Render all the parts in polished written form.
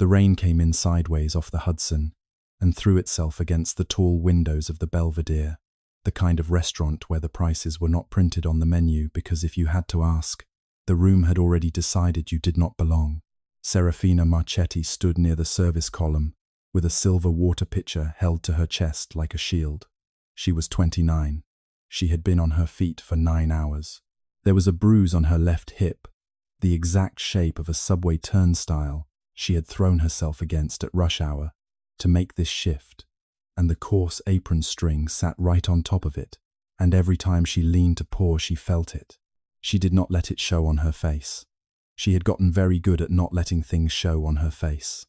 The rain came in sideways off the Hudson and threw itself against the tall windows of the Belvedere, the kind of restaurant where the prices were not printed on the menu because if you had to ask, the room had already decided you did not belong. Serafina Marchetti stood near the service column with a silver water pitcher held to her chest like a shield. She was 29. She had been on her feet for 9 hours. There was a bruise on her left hip, the exact shape of a subway turnstile she had thrown herself against at rush hour to make this shift, and the coarse apron string sat right on top of it, and every time she leaned to pour she felt it. She did not let it show on her face. She had gotten very good at not letting things show on her face.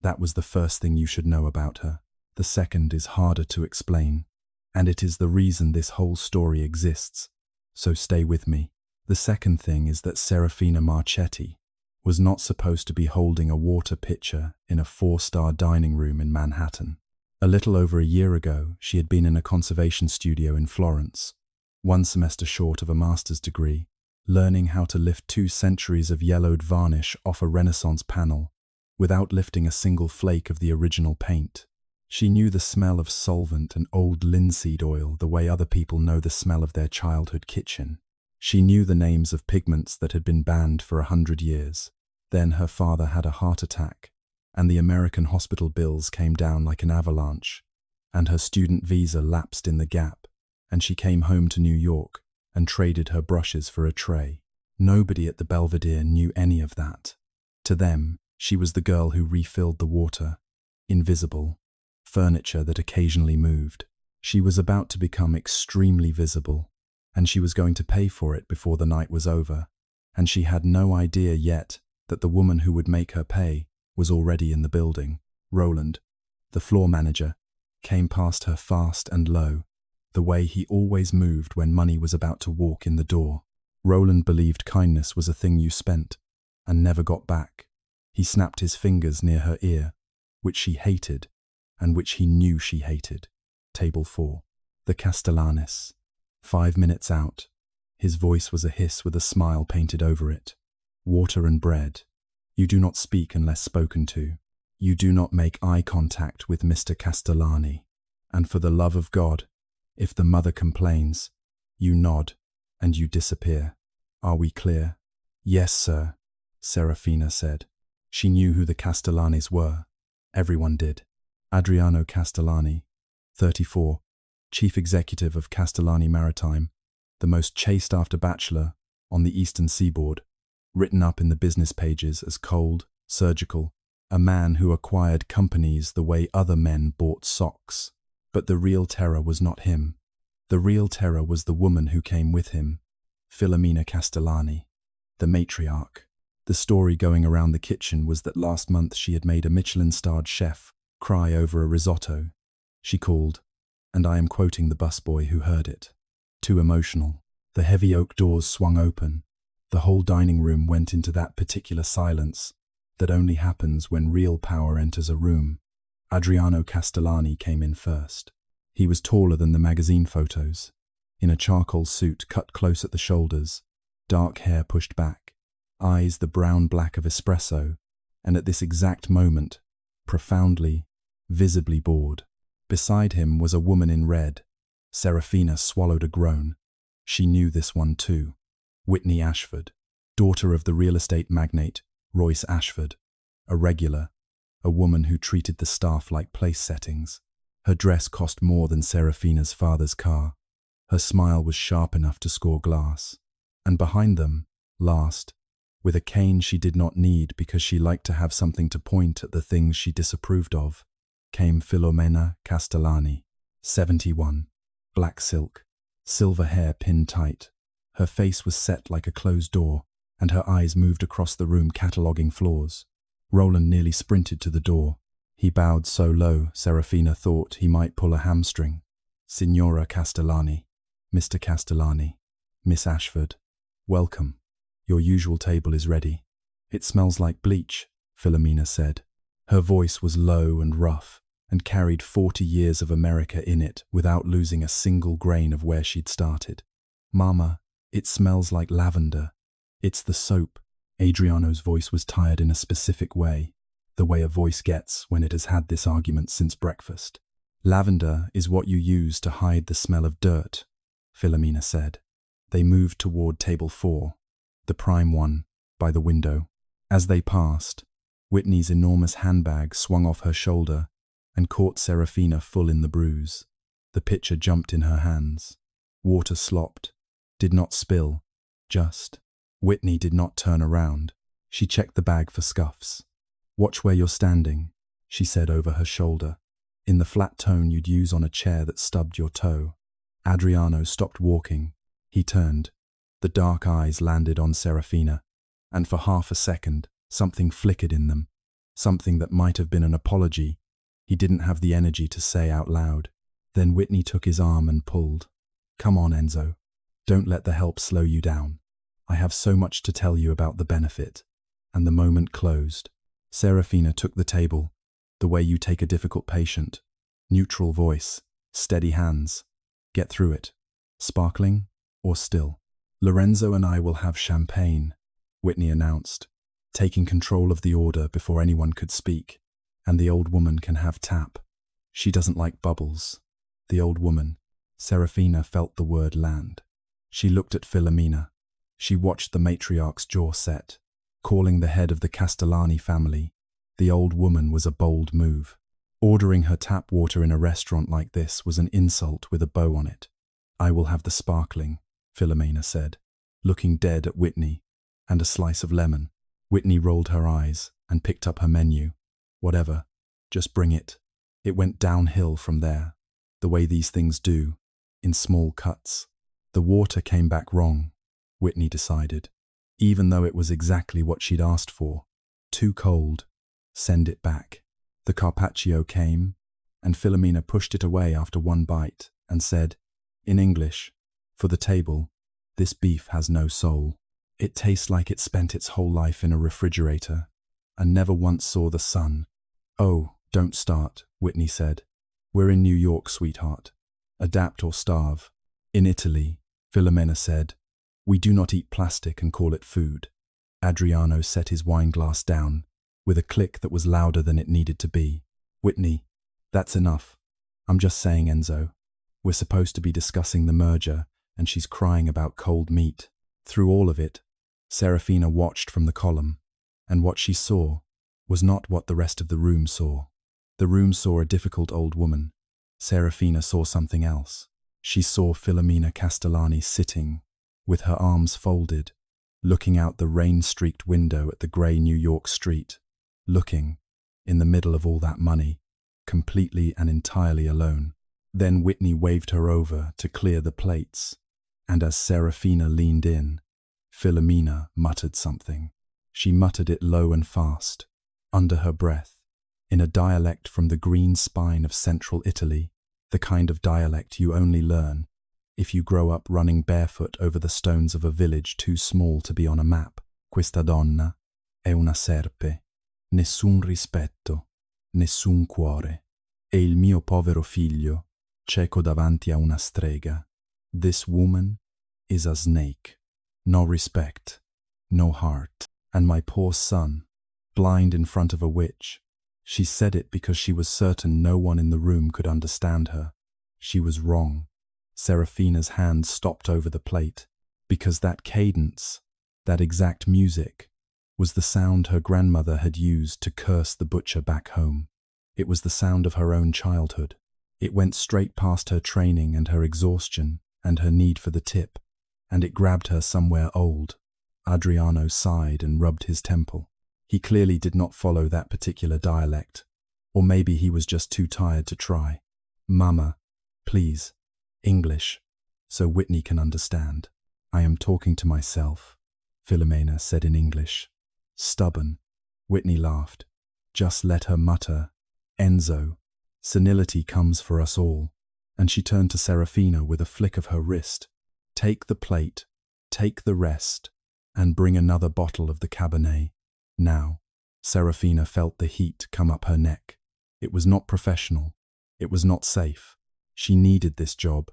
That was the first thing you should know about her. The second is harder to explain, and it is the reason this whole story exists. So stay with me. The second thing is that Serafina Marchetti was not supposed to be holding a water pitcher in a 4-star dining room in Manhattan. A little over a year ago, she had been in a conservation studio in Florence, 1 semester short of a master's degree, learning how to lift 2 centuries of yellowed varnish off a Renaissance panel without lifting a single flake of the original paint. She knew the smell of solvent and old linseed oil the way other people know the smell of their childhood kitchen. She knew the names of pigments that had been banned for 100 years. Then her father had a heart attack, and the American hospital bills came down like an avalanche, and her student visa lapsed in the gap, and she came home to New York and traded her brushes for a tray. Nobody at the Belvedere knew any of that. To them, she was the girl who refilled the water, invisible, furniture that occasionally moved. She was about to become extremely visible, and she was going to pay for it before the night was over, and she had no idea yet that the woman who would make her pay was already in the building. Roland, the floor manager, came past her fast and low, the way he always moved when money was about to walk in the door. Roland believed kindness was a thing you spent and never got back. He snapped his fingers near her ear, which she hated and which he knew she hated. Table 4. The Castellanes. 5 minutes out. His voice was a hiss with a smile painted over it. Water and bread. You do not speak unless spoken to. You do not make eye contact with Mr. Castellani. And for the love of God, if the mother complains, you nod and you disappear. Are we clear? Yes, sir, Serafina said. She knew who the Castellanis were. Everyone did. Adriano Castellani, 34, chief executive of Castellani Maritime, the most chased-after bachelor on the eastern seaboard, written up in the business pages as cold, surgical, a man who acquired companies the way other men bought socks. But the real terror was not him. The real terror was the woman who came with him, Filomena Castellani, the matriarch. The story going around the kitchen was that last month she had made a Michelin-starred chef cry over a risotto. She called, and I am quoting the busboy who heard it. Too emotional. The heavy oak doors swung open. The whole dining room went into that particular silence that only happens when real power enters a room. Adriano Castellani came in first. He was taller than the magazine photos, in a charcoal suit cut close at the shoulders, dark hair pushed back, eyes the brown-black of espresso, and at this exact moment, profoundly, visibly bored. Beside him was a woman in red. Serafina swallowed a groan. She knew this one too. Whitney Ashford, daughter of the real estate magnate Royce Ashford, a regular, a woman who treated the staff like place settings. Her dress cost more than Serafina's father's car. Her smile was sharp enough to score glass. And behind them, last, with a cane she did not need because she liked to have something to point at the things she disapproved of, came Filomena Castellani, 71, black silk, silver hair pinned tight. Her face was set like a closed door, and her eyes moved across the room cataloguing floors. Roland nearly sprinted to the door. He bowed so low, Serafina thought he might pull a hamstring. Signora Castellani, Mr. Castellani, Miss Ashford, welcome. Your usual table is ready. It smells like bleach, Filomena said. Her voice was low and rough, and carried 40 years of America in it without losing a single grain of where she'd started. Mama, it smells like lavender. It's the soap. Adriano's voice was tired in a specific way. the way a voice gets when it has had this argument since breakfast. Lavender is what you use to hide the smell of dirt, Philomena said. They moved toward table 4, the prime one, by the window. As they passed, Whitney's enormous handbag swung off her shoulder and caught Serafina full in the bruise. The pitcher jumped in her hands. Water slopped, did not spill, just. Whitney did not turn around. She checked the bag for scuffs. "Watch where you're standing," she said over her shoulder, in the flat tone you'd use on a chair that stubbed your toe. Adriano stopped walking. He turned. The dark eyes landed on Serafina, and for half a second, something flickered in them, something that might have been an apology he didn't have the energy to say out loud. Then Whitney took his arm and pulled. "Come on, Enzo. Don't let the help slow you down. I have so much to tell you about the benefit." And the moment closed. Serafina took the table, the way you take a difficult patient. Neutral voice, steady hands. "Get through it. Sparkling or still?" "Lorenzo and I will have champagne," Whitney announced, taking control of the order before anyone could speak. "And the old woman can have tap. She doesn't like bubbles." The old woman. Serafina felt the word land. She looked at Philomena. She watched the matriarch's jaw set. Calling the head of the Castellani family, the old woman was a bold move. Ordering her tap water in a restaurant like this was an insult with a bow on it. "I will have the sparkling," Philomena said, looking dead at Whitney, "and a slice of lemon." Whitney rolled her eyes and picked up her menu. "Whatever, just bring it." It went downhill from there, the way these things do, in small cuts. The water came back wrong, Whitney decided, even though it was exactly what she'd asked for. Too cold. Send it back. The carpaccio came, and Philomena pushed it away after one bite and said, in English, "For the table, this beef has no soul. It tastes like it spent its whole life in a refrigerator and never once saw the sun." "Oh, don't start," Whitney said. "We're in New York, sweetheart. Adapt or starve." "In Italy," Philomena said, "we do not eat plastic and call it food." Adriano set his wineglass down, with a click that was louder than it needed to be. "Whitney, that's enough. I'm just saying, Enzo. We're supposed to be discussing the merger, and she's crying about cold meat." Through all of it, Serafina watched from the column, and what she saw was not what the rest of the room saw. The room saw a difficult old woman. Serafina saw something else. She saw Philomena Castellani sitting, with her arms folded, looking out the rain-streaked window at the grey New York street, looking, in the middle of all that money, completely and entirely alone. Then Whitney waved her over to clear the plates, and as Serafina leaned in, Philomena muttered something. She muttered it low and fast, under her breath, in a dialect from the green spine of central Italy, the kind of dialect you only learn if you grow up running barefoot over the stones of a village too small to be on a map. "Questa donna è una serpe, nessun rispetto, nessun cuore, e il mio povero figlio cieco davanti a una strega. This woman is a snake, no respect, no heart, and my poor son, blind in front of a witch." She said it because she was certain no one in the room could understand her. She was wrong. Serafina's hand stopped over the plate, because that cadence, that exact music, was the sound her grandmother had used to curse the butcher back home. It was the sound of her own childhood. It went straight past her training and her exhaustion and her need for the tip, and it grabbed her somewhere old. Adriano sighed and rubbed his temple. He clearly did not follow that particular dialect, or maybe he was just too tired to try. "Mama, please, English, so Whitney can understand." "I am talking to myself," Philomena said in English. "Stubborn." Whitney laughed. "Just let her mutter. Enzo, senility comes for us all." And she turned to Serafina with a flick of her wrist. "Take the plate, take the rest, and bring another bottle of the Cabernet. Now." Serafina felt the heat come up her neck. It was not professional. It was not safe. She needed this job.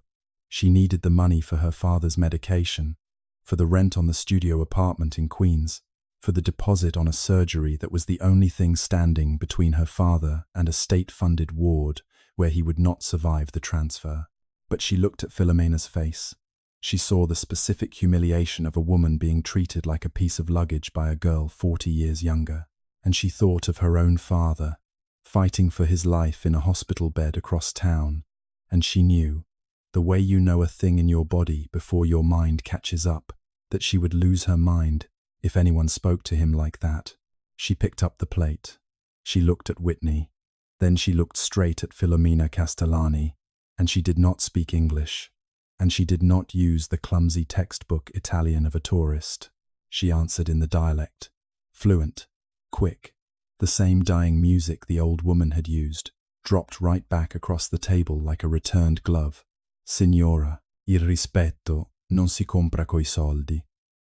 She needed the money for her father's medication, for the rent on the studio apartment in Queens. for the deposit on a surgery that was the only thing standing between her father and a state-funded ward where he would not survive the transfer. But she looked at Filomena's face. She saw the specific humiliation of a woman being treated like a piece of luggage by a girl 40 years younger, and she thought of her own father, fighting for his life in a hospital bed across town, and she knew, the way you know a thing in your body before your mind catches up, that she would lose her mind if anyone spoke to him like that. She picked up the plate. She looked at Whitney. Then she looked straight at Filomena Castellani, and she did not speak English, and she did not use the clumsy textbook Italian of a tourist. She answered in the dialect, fluent, quick, the same dying music the old woman had used, dropped right back across the table like a returned glove. Signora, il rispetto non si compra coi soldi,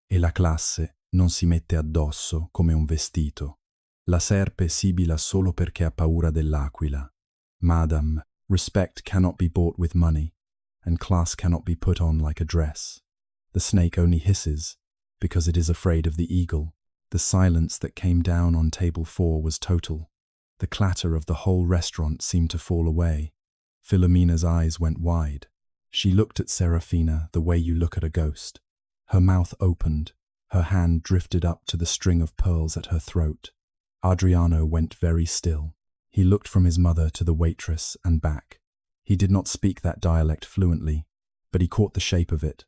e la classe non si mette addosso come un vestito. La serpe sibila solo perché ha paura dell'aquila. Madam, respect cannot be bought with money, and class cannot be put on like a dress. The snake only hisses because it is afraid of the eagle. The silence that came down on table 4 was total. The clatter of the whole restaurant seemed to fall away. Filomena's eyes went wide. She looked at Serafina the way you look at a ghost. Her mouth opened. Her hand drifted up to the string of pearls at her throat. Adriano went very still. He looked from his mother to the waitress and back. He did not speak that dialect fluently, but he caught the shape of it,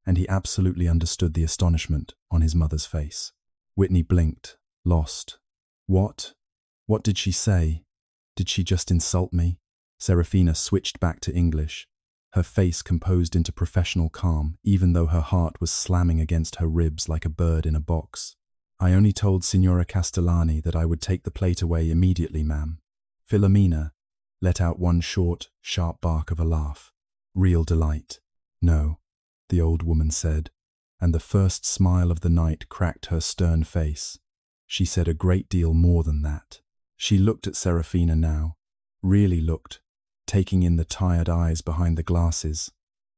and he absolutely understood the astonishment on his mother's face. Whitney blinked, lost. What? What did she say? Did she just insult me? Serafina switched back to English, her face composed into professional calm, even though her heart was slamming against her ribs like a bird in a box. I only told Signora Castellani that I would take the plate away immediately, ma'am. Filomena let out one short, sharp bark of a laugh. Real delight. No, the old woman said, and the first smile of the night cracked her stern face. She said a great deal more than that. She looked at Serafina now, really looked, taking in the tired eyes behind the glasses,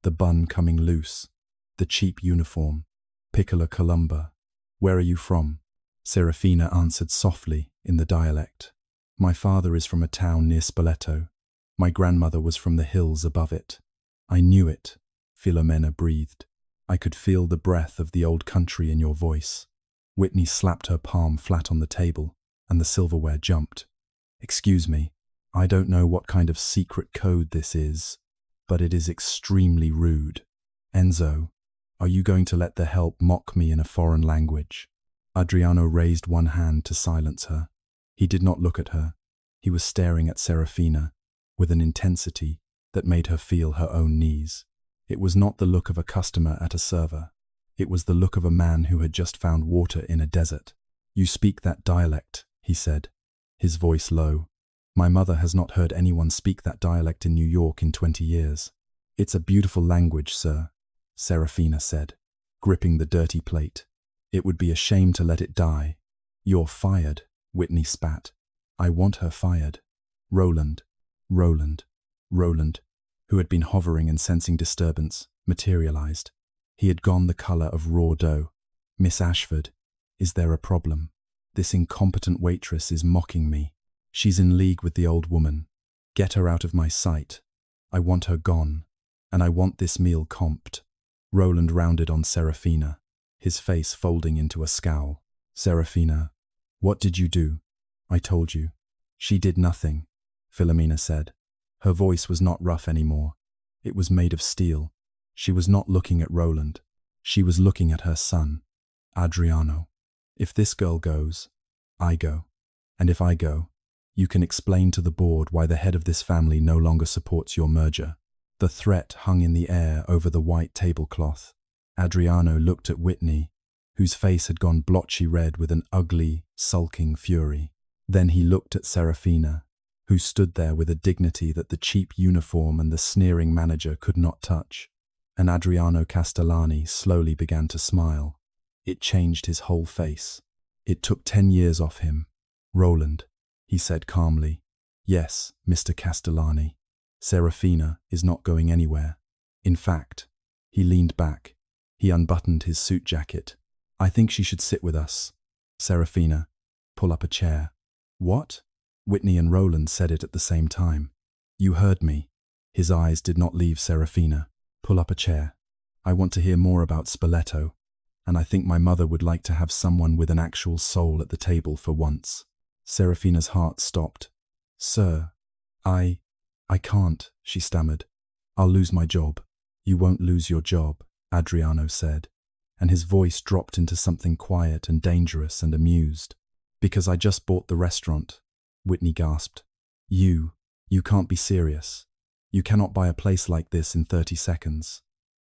the bun coming loose, the cheap uniform, Piccola Columba. Where are you from? Serafina answered softly in the dialect. My father is from a town near Spoleto. My grandmother was from the hills above it. I knew it, Filomena breathed. I could feel the breath of the old country in your voice. Whitney slapped her palm flat on the table, and the silverware jumped. Excuse me, I don't know what kind of secret code this is, but it is extremely rude. Enzo, are you going to let the help mock me in a foreign language? Adriano raised one hand to silence her. He did not look at her. He was staring at Serafina with an intensity that made her feel her own knees. It was not the look of a customer at a server. It was the look of a man who had just found water in a desert. You speak that dialect, he said, his voice low. My mother has not heard anyone speak that dialect in New York in 20 years. It's a beautiful language, sir, Serafina said, gripping the dirty plate. It would be a shame to let it die. You're fired, Whitney spat. I want her fired. Roland, who had been hovering and sensing disturbance, materialized. He had gone the color of raw dough. Miss Ashford, is there a problem? This incompetent waitress is mocking me. She's in league with the old woman. Get her out of my sight. I want her gone, and I want this meal comped. Roland rounded on Serafina, his face folding into a scowl. Serafina, what did you do? I told you. She did nothing, Filomena said. Her voice was not rough anymore. It was made of steel. She was not looking at Roland. She was looking at her son, Adriano. If this girl goes, I go. And if I go, you can explain to the board why the head of this family no longer supports your merger. The threat hung in the air over the white tablecloth. Adriano looked at Whitney, whose face had gone blotchy red with an ugly, sulking fury. Then he looked at Serafina, who stood there with a dignity that the cheap uniform and the sneering manager could not touch. And Adriano Castellani slowly began to smile. It changed his whole face. It took 10 years off him. Roland, he said calmly. Yes, Mr. Castellani. Serafina is not going anywhere. In fact, he leaned back. He unbuttoned his suit jacket. I think she should sit with us. Serafina, pull up a chair. What? Whitney and Roland said it at the same time. You heard me. His eyes did not leave Serafina. Pull up a chair. I want to hear more about Spoleto, and I think my mother would like to have someone with an actual soul at the table for once. Serafina's heart stopped. Sir, I can't, she stammered. I'll lose my job. You won't lose your job, Adriano said, and his voice dropped into something quiet and dangerous and amused. Because I just bought the restaurant, Whitney gasped. You can't be serious. You cannot buy a place like this in 30 seconds.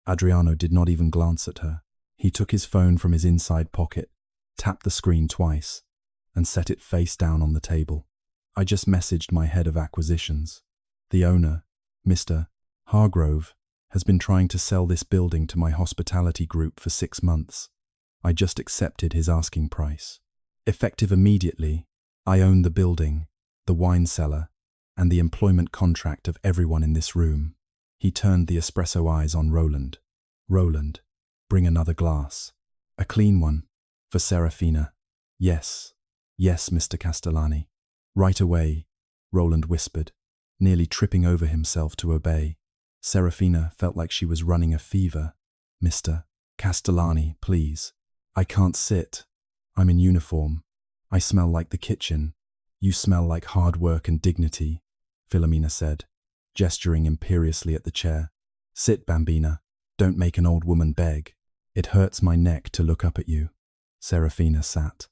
Adriano did not even glance at her. He took his phone from his inside pocket, tapped the screen twice, and set it face down on the table. I just messaged my head of acquisitions. The owner, Mr. Hargrove, has been trying to sell this building to my hospitality group for 6 months. I just accepted his asking price. Effective immediately, I own the building, the wine cellar, and the employment contract of everyone in this room. He turned the espresso eyes on Roland. Roland, bring another glass. A clean one. For Serafina. Yes, Mr. Castellani. Right away, Roland whispered, nearly tripping over himself to obey. Serafina felt like she was running a fever. Mr. Castellani, please. I can't sit. I'm in uniform. I smell like the kitchen. You smell like hard work and dignity, Philomena said, gesturing imperiously at the chair. Sit, Bambina. Don't make an old woman beg. It hurts my neck to look up at you. Serafina sat.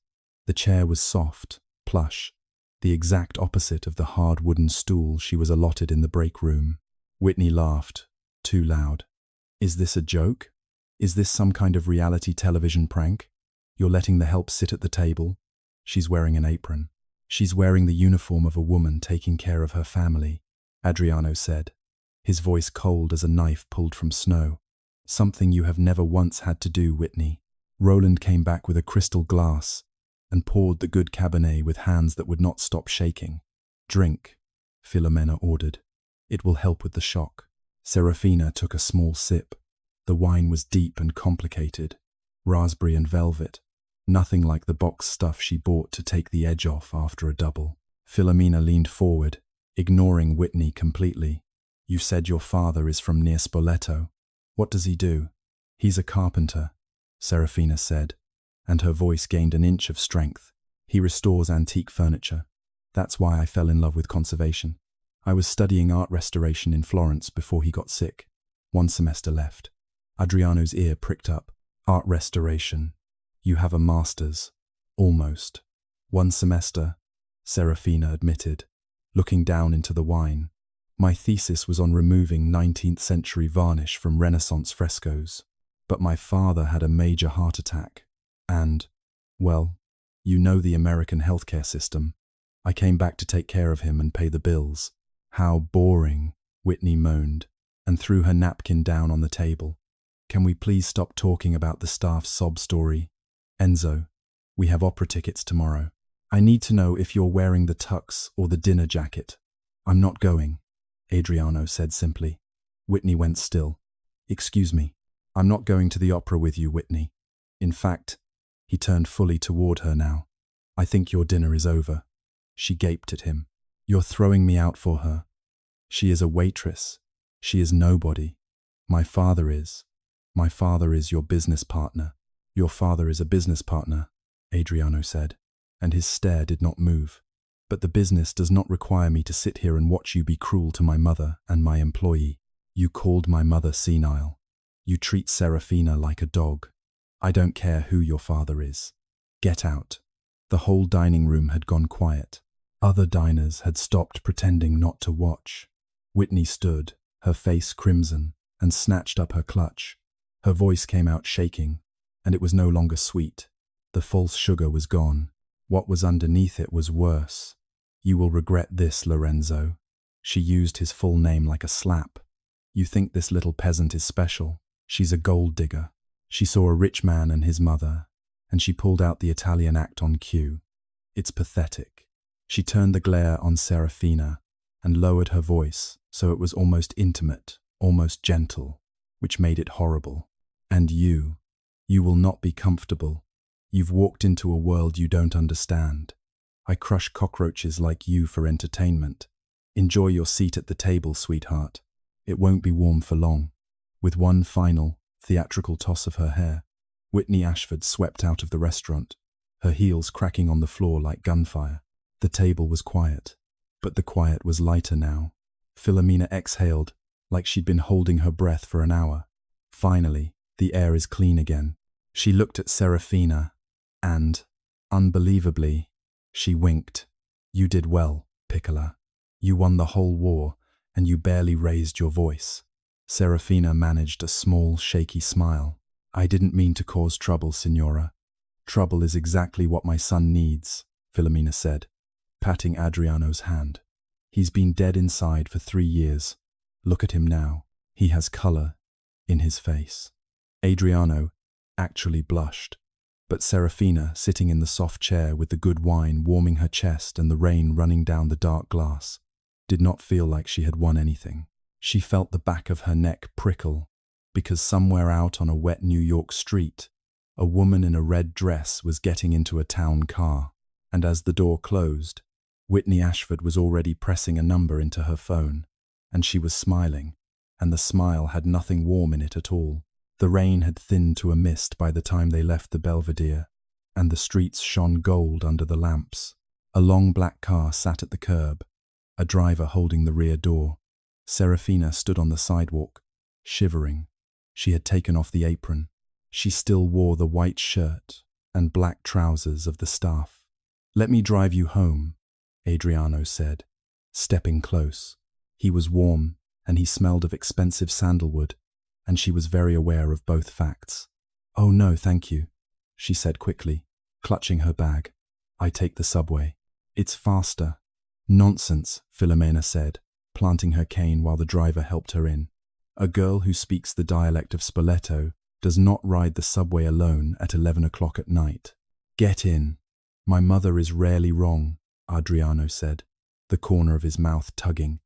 The chair was soft, plush, the exact opposite of the hard wooden stool she was allotted in the break room. Whitney laughed, too loud. Is this a joke? Is this some kind of reality television prank? You're letting the help sit at the table? She's wearing an apron. She's wearing the uniform of a woman taking care of her family, Adriano said, his voice cold as a knife pulled from snow. Something you have never once had to do, Whitney. Roland came back with a crystal glass and poured the good Cabernet with hands that would not stop shaking. Drink, Philomena ordered. It will help with the shock. Serafina took a small sip. The wine was deep and complicated, raspberry and velvet, nothing like the box stuff she bought to take the edge off after a double. Philomena leaned forward, ignoring Whitney completely. You said your father is from near Spoleto. What does he do? He's a carpenter, Serafina said, and her voice gained an inch of strength. He restores antique furniture. That's why I fell in love with conservation. I was studying art restoration in Florence before he got sick. 1 semester left. Adriano's ear pricked up. Art restoration. You have a master's. Almost. 1 semester, Serafina admitted, looking down into the wine. My thesis was on removing 19th century varnish from Renaissance frescoes. But my father had a major heart attack. And, well, you know the American healthcare system. I came back to take care of him and pay the bills. How boring, Whitney moaned, and threw her napkin down on the table. Can we please stop talking about the staff's sob story? Enzo, we have opera tickets tomorrow. I need to know if you're wearing the tux or the dinner jacket. I'm not going, Adriano said simply. Whitney went still. Excuse me, I'm not going to the opera with you, Whitney. In fact, he turned fully toward her now. I think your dinner is over. She gaped at him. You're throwing me out for her. She is a waitress. She is nobody. My father is. My father is your business partner. Your father is a business partner, Adriano said, and his stare did not move. But the business does not require me to sit here and watch you be cruel to my mother and my employee. You called my mother senile. You treat Serafina like a dog. I don't care who your father is. Get out. The whole dining room had gone quiet. Other diners had stopped pretending not to watch. Whitney stood, her face crimson, and snatched up her clutch. Her voice came out shaking, and it was no longer sweet. The false sugar was gone. What was underneath it was worse. You will regret this, Lorenzo. She used his full name like a slap. You think this little peasant is special. She's a gold digger. She saw a rich man and his mother, and she pulled out the Italian act on cue. It's pathetic. She turned the glare on Serafina and lowered her voice so it was almost intimate, almost gentle, which made it horrible. And you will not be comfortable. You've walked into a world you don't understand. I crush cockroaches like you for entertainment. Enjoy your seat at the table, sweetheart. It won't be warm for long. With one final, theatrical toss of her hair, Whitney Ashford swept out of the restaurant, her heels cracking on the floor like gunfire. The table was quiet, but the quiet was lighter now. Philomena exhaled, like she'd been holding her breath for an hour. Finally, the air is clean again. She looked at Serafina, and, unbelievably, she winked. You did well, Piccola. You won the whole war, and you barely raised your voice. Serafina managed a small, shaky smile. I didn't mean to cause trouble, Signora. Trouble is exactly what my son needs, Philomena said, patting Adriano's hand. He's been dead inside for 3 years. Look at him now. He has color in his face. Adriano actually blushed, but Serafina, sitting in the soft chair with the good wine warming her chest and the rain running down the dark glass, did not feel like she had won anything. She felt the back of her neck prickle, because somewhere out on a wet New York street, a woman in a red dress was getting into a town car, and as the door closed, Whitney Ashford was already pressing a number into her phone, and she was smiling, and the smile had nothing warm in it at all. The rain had thinned to a mist by the time they left the Belvedere, and the streets shone gold under the lamps. A long black car sat at the curb, a driver holding the rear door. Serafina stood on the sidewalk, shivering. She had taken off the apron. She still wore the white shirt and black trousers of the staff. Let me drive you home, Adriano said, stepping close. He was warm, and he smelled of expensive sandalwood, and she was very aware of both facts. Oh no, thank you, she said quickly, clutching her bag. I take the subway. It's faster. Nonsense, Philomena said, planting her cane while the driver helped her in. A girl who speaks the dialect of Spoleto does not ride the subway alone at 11 o'clock at night. Get in. My mother is rarely wrong, Adriano said, the corner of his mouth tugging.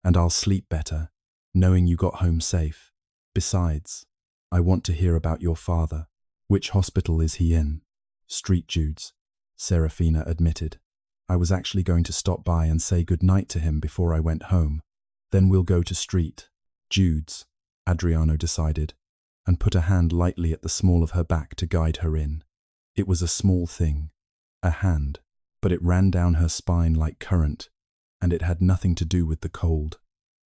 And I'll sleep better, knowing you got home safe. Besides, I want to hear about your father. Which hospital is he in? Street Jude's, Serafina admitted. I was actually going to stop by and say good night to him before I went home. Then we'll go to Street Jude's, Adriano decided, and put a hand lightly at the small of her back to guide her in. It was a small thing, a hand, but it ran down her spine like current, and it had nothing to do with the cold.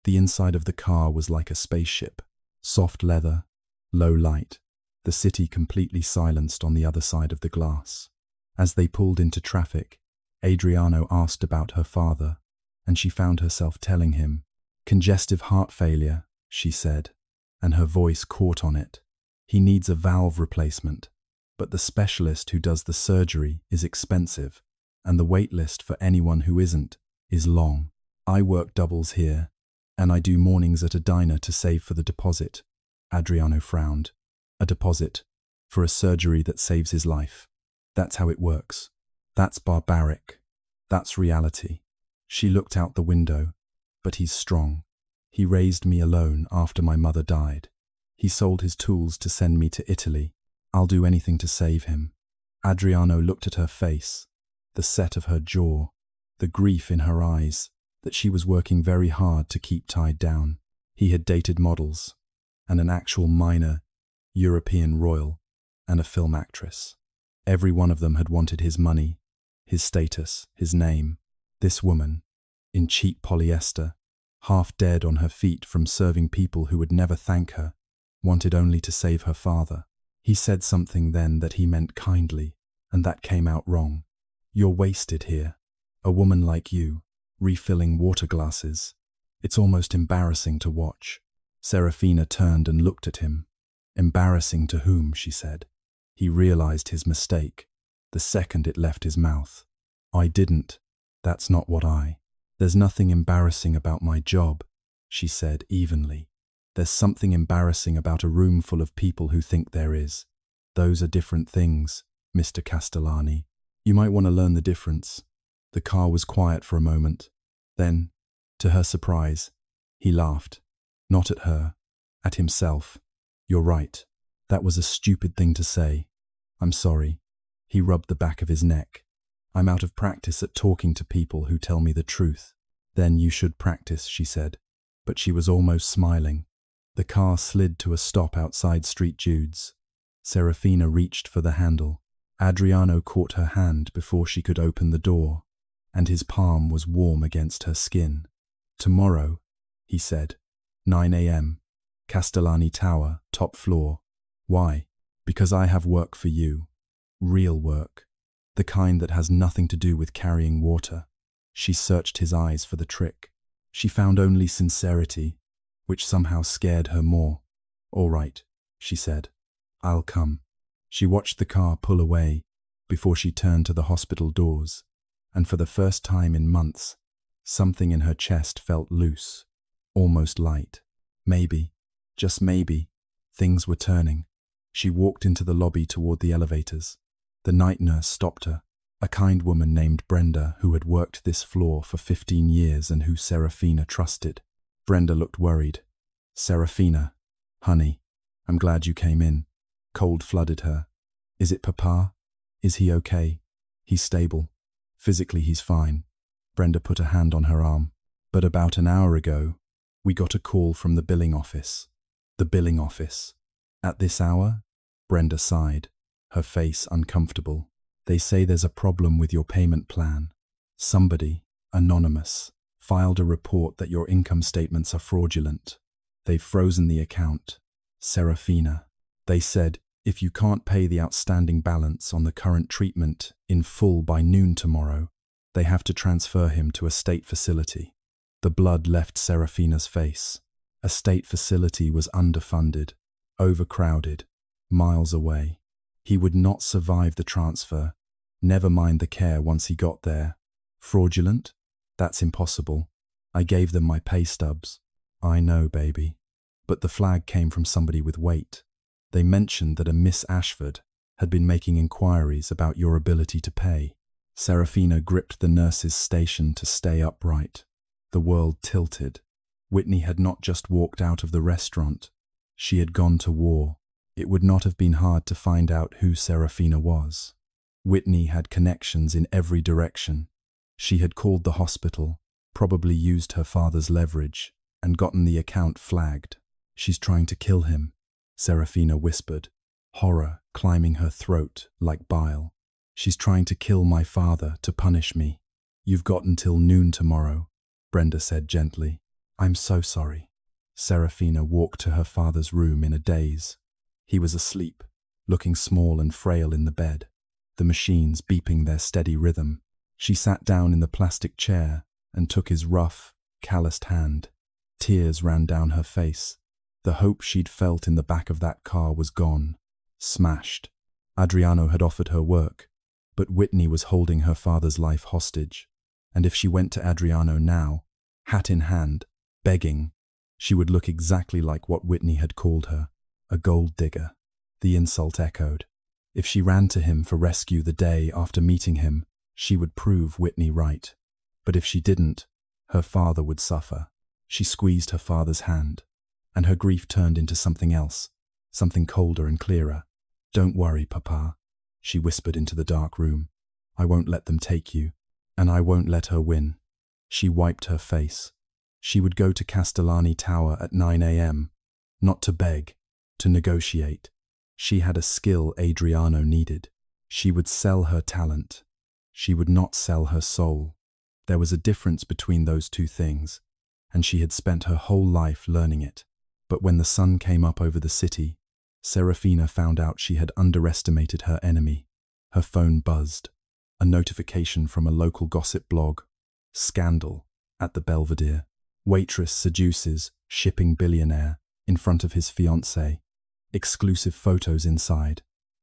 The inside of the car was like a spaceship, soft leather, low light, the city completely silenced on the other side of the glass. As they pulled into traffic, Adriano asked about her father, and she found herself telling him. Congestive heart failure, she said, and her voice caught on it. He needs a valve replacement, but the specialist who does the surgery is expensive, and the wait list for anyone who isn't is long. I work doubles here, and I do mornings at a diner to save for the deposit. Adriano frowned. A deposit for a surgery that saves his life. That's how it works. That's barbaric. That's reality. She looked out the window. But he's strong. He raised me alone after my mother died. He sold his tools to send me to Italy. I'll do anything to save him. Adriano looked at her face, the set of her jaw, the grief in her eyes, that she was working very hard to keep tied down. He had dated models, and an actual minor European royal, and a film actress. Every one of them had wanted his money, his status, his name. This woman, in cheap polyester, half dead on her feet from serving people who would never thank her, wanted only to save her father. He said something then that he meant kindly, and that came out wrong. You're wasted here. A woman like you, refilling water glasses. It's almost embarrassing to watch. Serafina turned and looked at him. Embarrassing to whom, she said. He realized his mistake, the second it left his mouth. I didn't. That's not what I. There's nothing embarrassing about my job, she said evenly. There's something embarrassing about a room full of people who think there is. Those are different things, Mr. Castellani. You might want to learn the difference. The car was quiet for a moment. Then, to her surprise, he laughed. Not at her, at himself. You're right. That was a stupid thing to say. I'm sorry. He rubbed the back of his neck. I'm out of practice at talking to people who tell me the truth. Then you should practice, she said. But she was almost smiling. The car slid to a stop outside Street Jude's. Serafina reached for the handle. Adriano caught her hand before she could open the door, and his palm was warm against her skin. Tomorrow, he said. 9 a.m. Castellani Tower, top floor. Why? Because I have work for you. Real work. The kind that has nothing to do with carrying water. She searched his eyes for the trick. She found only sincerity, which somehow scared her more. All right, she said. I'll come. She watched the car pull away before she turned to the hospital doors, and for the first time in months, something in her chest felt loose, almost light. Maybe, just maybe, things were turning. She walked into the lobby toward the elevators. The night nurse stopped her, a kind woman named Brenda who had worked this floor for 15 years and who Serafina trusted. Brenda looked worried. Serafina, honey, I'm glad you came in. Cold flooded her. Is it Papa? Is he okay? He's stable. Physically he's fine. Brenda put a hand on her arm. But about an hour ago, we got a call from the billing office. The billing office. At this hour? Brenda sighed, her face uncomfortable. They say there's a problem with your payment plan. Somebody, anonymous, filed a report that your income statements are fraudulent. They've frozen the account. Serafina. They said, if you can't pay the outstanding balance on the current treatment in full by noon tomorrow, they have to transfer him to a state facility. The blood left Serafina's face. A state facility was underfunded, overcrowded, miles away. He would not survive the transfer, never mind the care once he got there. Fraudulent? That's impossible. I gave them my pay stubs. I know, baby. But the flag came from somebody with weight. They mentioned that a Miss Ashford had been making inquiries about your ability to pay. Serafina gripped the nurse's station to stay upright. The world tilted. Whitney had not just walked out of the restaurant. She had gone to war. It would not have been hard to find out who Serafina was. Whitney had connections in every direction. She had called the hospital, probably used her father's leverage, and gotten the account flagged. She's trying to kill him, Serafina whispered, horror climbing her throat like bile. She's trying to kill my father to punish me. You've got until noon tomorrow, Brenda said gently. I'm so sorry. Serafina walked to her father's room in a daze. He was asleep, looking small and frail in the bed, the machines beeping their steady rhythm. She sat down in the plastic chair and took his rough, calloused hand. Tears ran down her face. The hope she'd felt in the back of that car was gone, smashed. Adriano had offered her work, but Whitney was holding her father's life hostage. And if she went to Adriano now, hat in hand, begging, she would look exactly like what Whitney had called her, a gold digger. The insult echoed. If she ran to him for rescue the day after meeting him, she would prove Whitney right. But if she didn't, her father would suffer. She squeezed her father's hand, and her grief turned into something else, something colder and clearer. Don't worry, Papa, she whispered into the dark room. I won't let them take you, and I won't let her win. She wiped her face. She would go to Castellani Tower at 9 a.m., not to beg, to negotiate. She had a skill Adriano needed. She would sell her talent. She would not sell her soul. There was a difference between those two things, and she had spent her whole life learning it. But when the sun came up over the city, Serafina found out she had underestimated her enemy. Her phone buzzed. A notification from a local gossip blog. Scandal at the Belvedere. Waitress seduces shipping billionaire in front of his fiancée. Exclusive photos inside.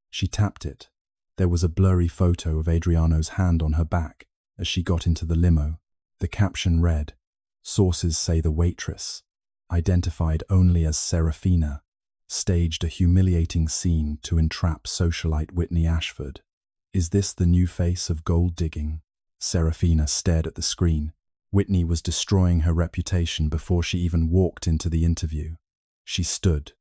She tapped it. There was a blurry photo of Adriano's hand on her back as she got into the limo. The caption read, "Sources say the waitress, identified only as Serafina, staged a humiliating scene to entrap socialite Whitney Ashford. Is this the new face of gold digging?" Serafina stared at the screen. Whitney was destroying her reputation before she even walked into the interview. She stood,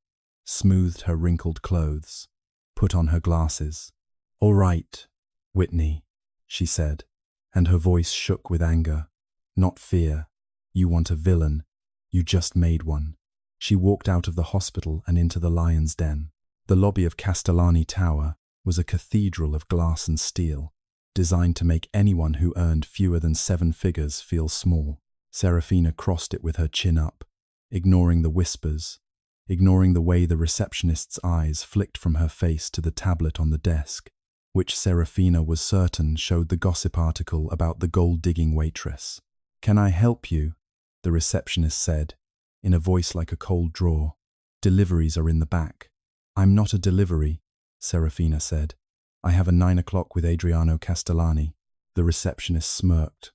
smoothed her wrinkled clothes, put on her glasses. All right, Whitney, she said, and her voice shook with anger. Not fear. You want a villain. You just made one. She walked out of the hospital and into the lion's den. The lobby of Castellani Tower was a cathedral of glass and steel, designed to make anyone who earned fewer than 7 figures feel small. Serafina crossed it with her chin up, ignoring the whispers, ignoring the way the receptionist's eyes flicked from her face to the tablet on the desk, which Serafina was certain showed the gossip article about the gold-digging waitress. "Can I help you?" the receptionist said, in a voice like a cold draw. "Deliveries are in the back." "I'm not a delivery," Serafina said. "I have a 9 o'clock with Adriano Castellani." The receptionist smirked.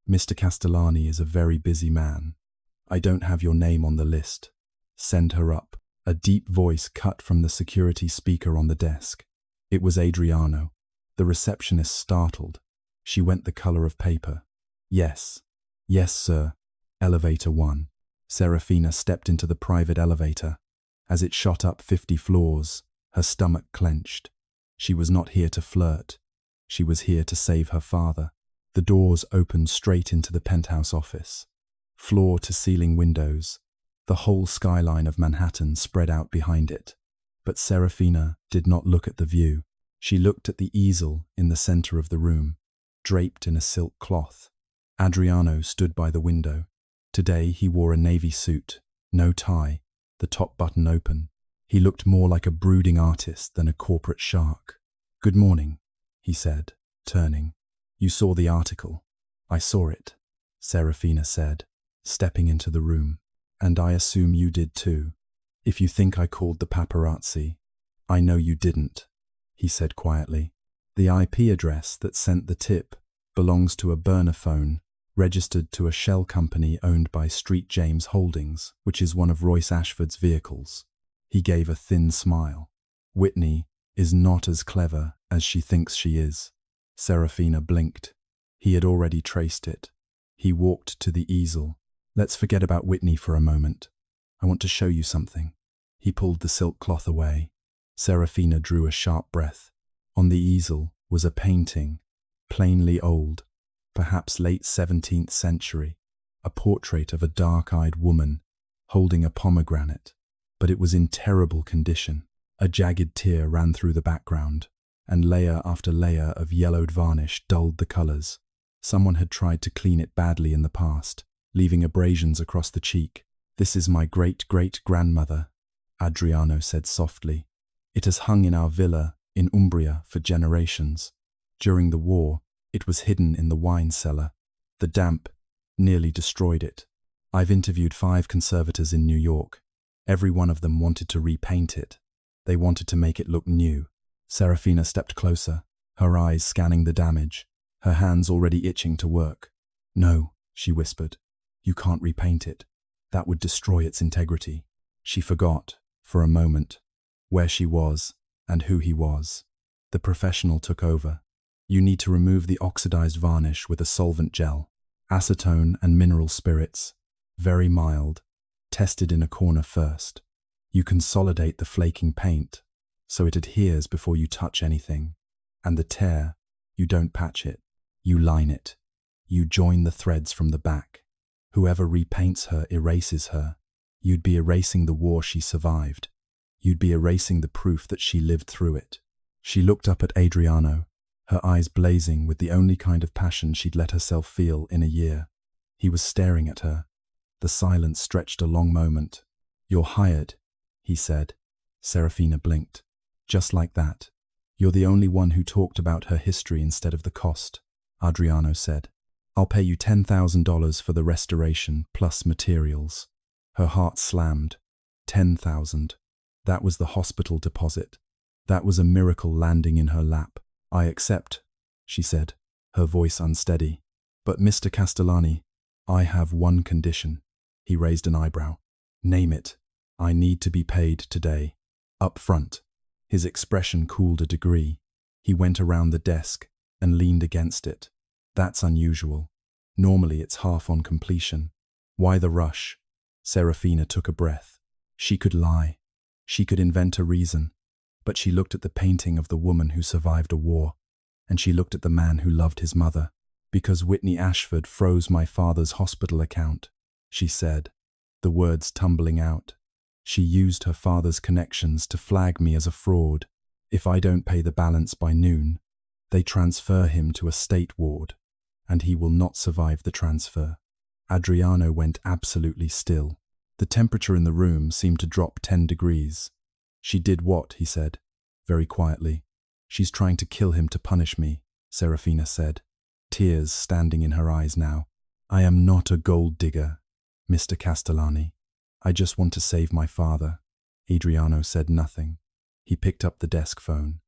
"Mr. Castellani is a very busy man. I don't have your name on the list. Send her up." A deep voice cut from the security speaker on the desk. It was Adriano. The receptionist startled. She went the color of paper. "Yes. Yes, sir. Elevator 1. Serafina stepped into the private elevator. As it shot up 50 floors, her stomach clenched. She was not here to flirt. She was here to save her father. The doors opened straight into the penthouse office. Floor-to-ceiling windows. The whole skyline of Manhattan spread out behind it. But Serafina did not look at the view. She looked at the easel in the center of the room, draped in a silk cloth. Adriano stood by the window. Today he wore a navy suit, no tie, the top button open. He looked more like a brooding artist than a corporate shark. "Good morning," he said, turning. "You saw the article." "I saw it," Serafina said, stepping into the room. "And I assume you did too. If you think I called the paparazzi, I know you didn't," he said quietly. "The IP address that sent the tip belongs to a burner phone registered to a shell company owned by Street James Holdings, which is one of Royce Ashford's vehicles." He gave a thin smile. "Whitney is not as clever as she thinks she is." Serafina blinked. He had already traced it. He walked to the easel. "Let's forget about Whitney for a moment. I want to show you something." He pulled the silk cloth away. Serafina drew a sharp breath. On the easel was a painting, plainly old, perhaps late 17th century, a portrait of a dark-eyed woman holding a pomegranate, but it was in terrible condition. A jagged tear ran through the background, and layer after layer of yellowed varnish dulled the colors. Someone had tried to clean it badly in the past, leaving abrasions across the cheek. "This is my great-great-grandmother," Adriano said softly. "It has hung in our villa in Umbria for generations. During the war, it was hidden in the wine cellar. The damp nearly destroyed it. I've interviewed 5 conservators in New York. Every one of them wanted to repaint it. They wanted to make it look new." Serafina stepped closer, her eyes scanning the damage, her hands already itching to work. "No," she whispered. "You can't repaint it. That would destroy its integrity." She forgot, for a moment, where she was and who he was. The professional took over. "You need to remove the oxidized varnish with a solvent gel, acetone and mineral spirits, very mild, tested in a corner first. You consolidate the flaking paint so it adheres before you touch anything. And the tear, you don't patch it, you line it. You join the threads from the back. Whoever repaints her erases her. You'd be erasing the war she survived. You'd be erasing the proof that she lived through it." She looked up at Adriano, her eyes blazing with the only kind of passion she'd let herself feel in a year. He was staring at her. The silence stretched a long moment. "You're hired," he said. Serafina blinked. "Just like that. You're the only one who talked about her history instead of the cost," Adriano said. "I'll pay you $10,000 for the restoration plus materials." Her heart slammed. 10,000. That was the hospital deposit. That was a miracle landing in her lap. "I accept," she said, her voice unsteady. "But Mr. Castellani, I have one condition." He raised an eyebrow. "Name it. I need to be paid today. Up front." His expression cooled a degree. He went around the desk and leaned against it. "That's unusual. Normally it's half on completion. Why the rush?" Serafina took a breath. She could lie. She could invent a reason. But she looked at the painting of the woman who survived a war, and she looked at the man who loved his mother. Because Whitney Ashford froze my father's hospital account, she said, the words tumbling out. She used her father's connections to flag me as a fraud. If I don't pay the balance by noon, they transfer him to a state ward, and he will not survive the transfer. Adriano went absolutely still. The temperature in the room seemed to drop 10 degrees. She did what, he said, very quietly. She's trying to kill him to punish me, Serafina said, tears standing in her eyes now. I am not a gold digger, Mr. Castellani. I just want to save my father. Adriano said nothing. He picked up the desk phone.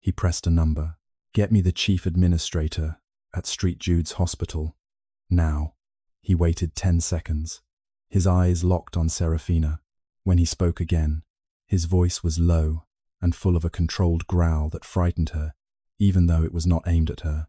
He pressed a number. Get me the chief administrator at St. Jude's Hospital. Now. He waited 10 seconds. His eyes locked on Serafina. When he spoke again, his voice was low and full of a controlled growl that frightened her, even though it was not aimed at her.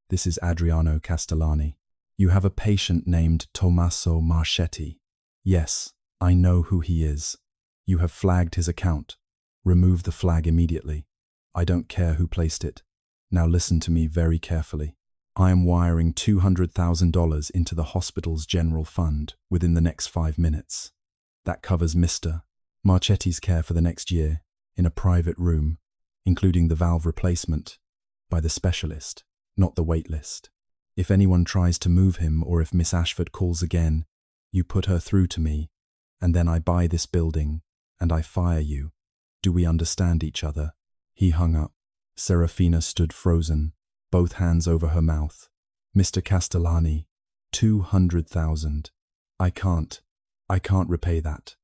This is Adriano Castellani. You have a patient named Tommaso Marchetti. Yes, I know who he is. You have flagged his account. Remove the flag immediately. I don't care who placed it. Now listen to me very carefully. I am wiring $200,000 into the hospital's general fund within the next 5 minutes. That covers Mr. Marchetti's care for the next year, in a private room, including the valve replacement, by the specialist, not the wait list. If anyone tries to move him or if Miss Ashford calls again, you put her through to me, and then I buy this building, and I fire you. Do we understand each other? He hung up. Serafina stood frozen, both hands over her mouth. Mr. Castellani, 200,000. I can't repay that.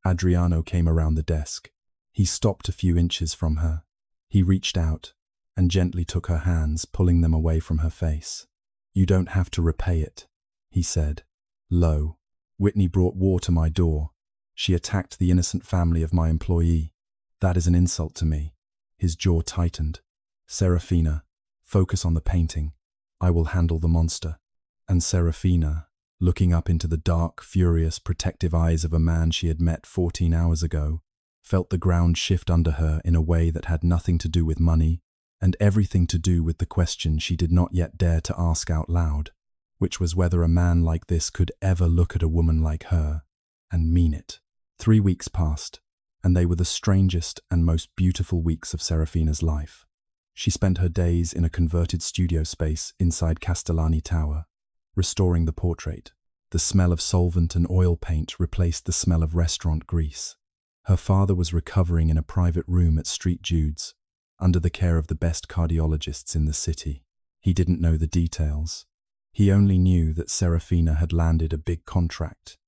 Adriano came around the desk. He stopped a few inches from her. He reached out and gently took her hands, pulling them away from her face. You don't have to repay it, he said, low. Whitney brought war to my door. She attacked the innocent family of my employee. That is an insult to me. His jaw tightened. Serafina, focus on the painting. I will handle the monster. And Serafina, looking up into the dark, furious, protective eyes of a man she had met 14 hours ago, felt the ground shift under her in a way that had nothing to do with money and everything to do with the question she did not yet dare to ask out loud, which was whether a man like this could ever look at a woman like her and mean it. 3 weeks passed, and they were the strangest and most beautiful weeks of Serafina's life. She spent her days in a converted studio space inside Castellani Tower, restoring the portrait. The smell of solvent and oil paint replaced the smell of restaurant grease. Her father was recovering in a private room at St. Jude's, under the care of the best cardiologists in the city. He didn't know the details. He only knew that Serafina had landed a big contract,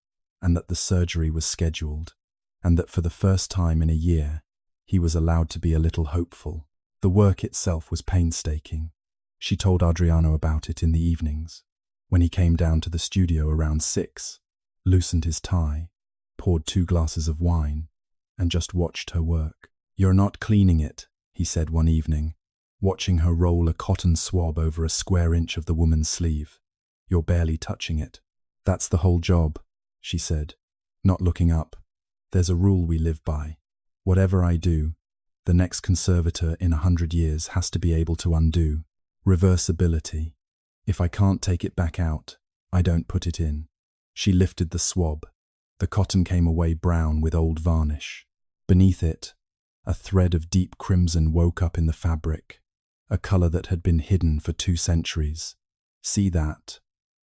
and that the surgery was scheduled, and that for the first time in a year, he was allowed to be a little hopeful. The work itself was painstaking. She told Adriano about it in the evenings, when he came down to the studio around 6, loosened his tie, poured 2 glasses of wine, and just watched her work. You're not cleaning it, he said one evening, watching her roll a cotton swab over a square inch of the woman's sleeve. You're barely touching it. That's the whole job, she said, not looking up. There's a rule we live by. Whatever I do, the next conservator in 100 years has to be able to undo. Reversibility. If I can't take it back out, I don't put it in. She lifted the swab. The cotton came away brown with old varnish. Beneath it, a thread of deep crimson woke up in the fabric, a color that had been hidden for 2 centuries. See that?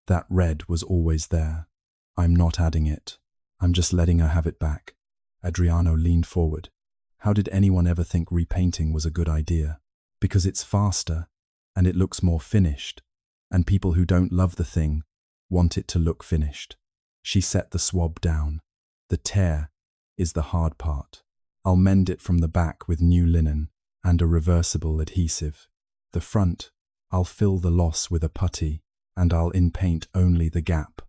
That red was always there. I'm not adding it. I'm just letting her have it back. Adriano leaned forward. How did anyone ever think repainting was a good idea? Because it's faster, and it looks more finished, and people who don't love the thing want it to look finished. She set the swab down. The tear is the hard part. I'll mend it from the back with new linen and a reversible adhesive. The front, I'll fill the loss with a putty, and I'll in-paint only the gap.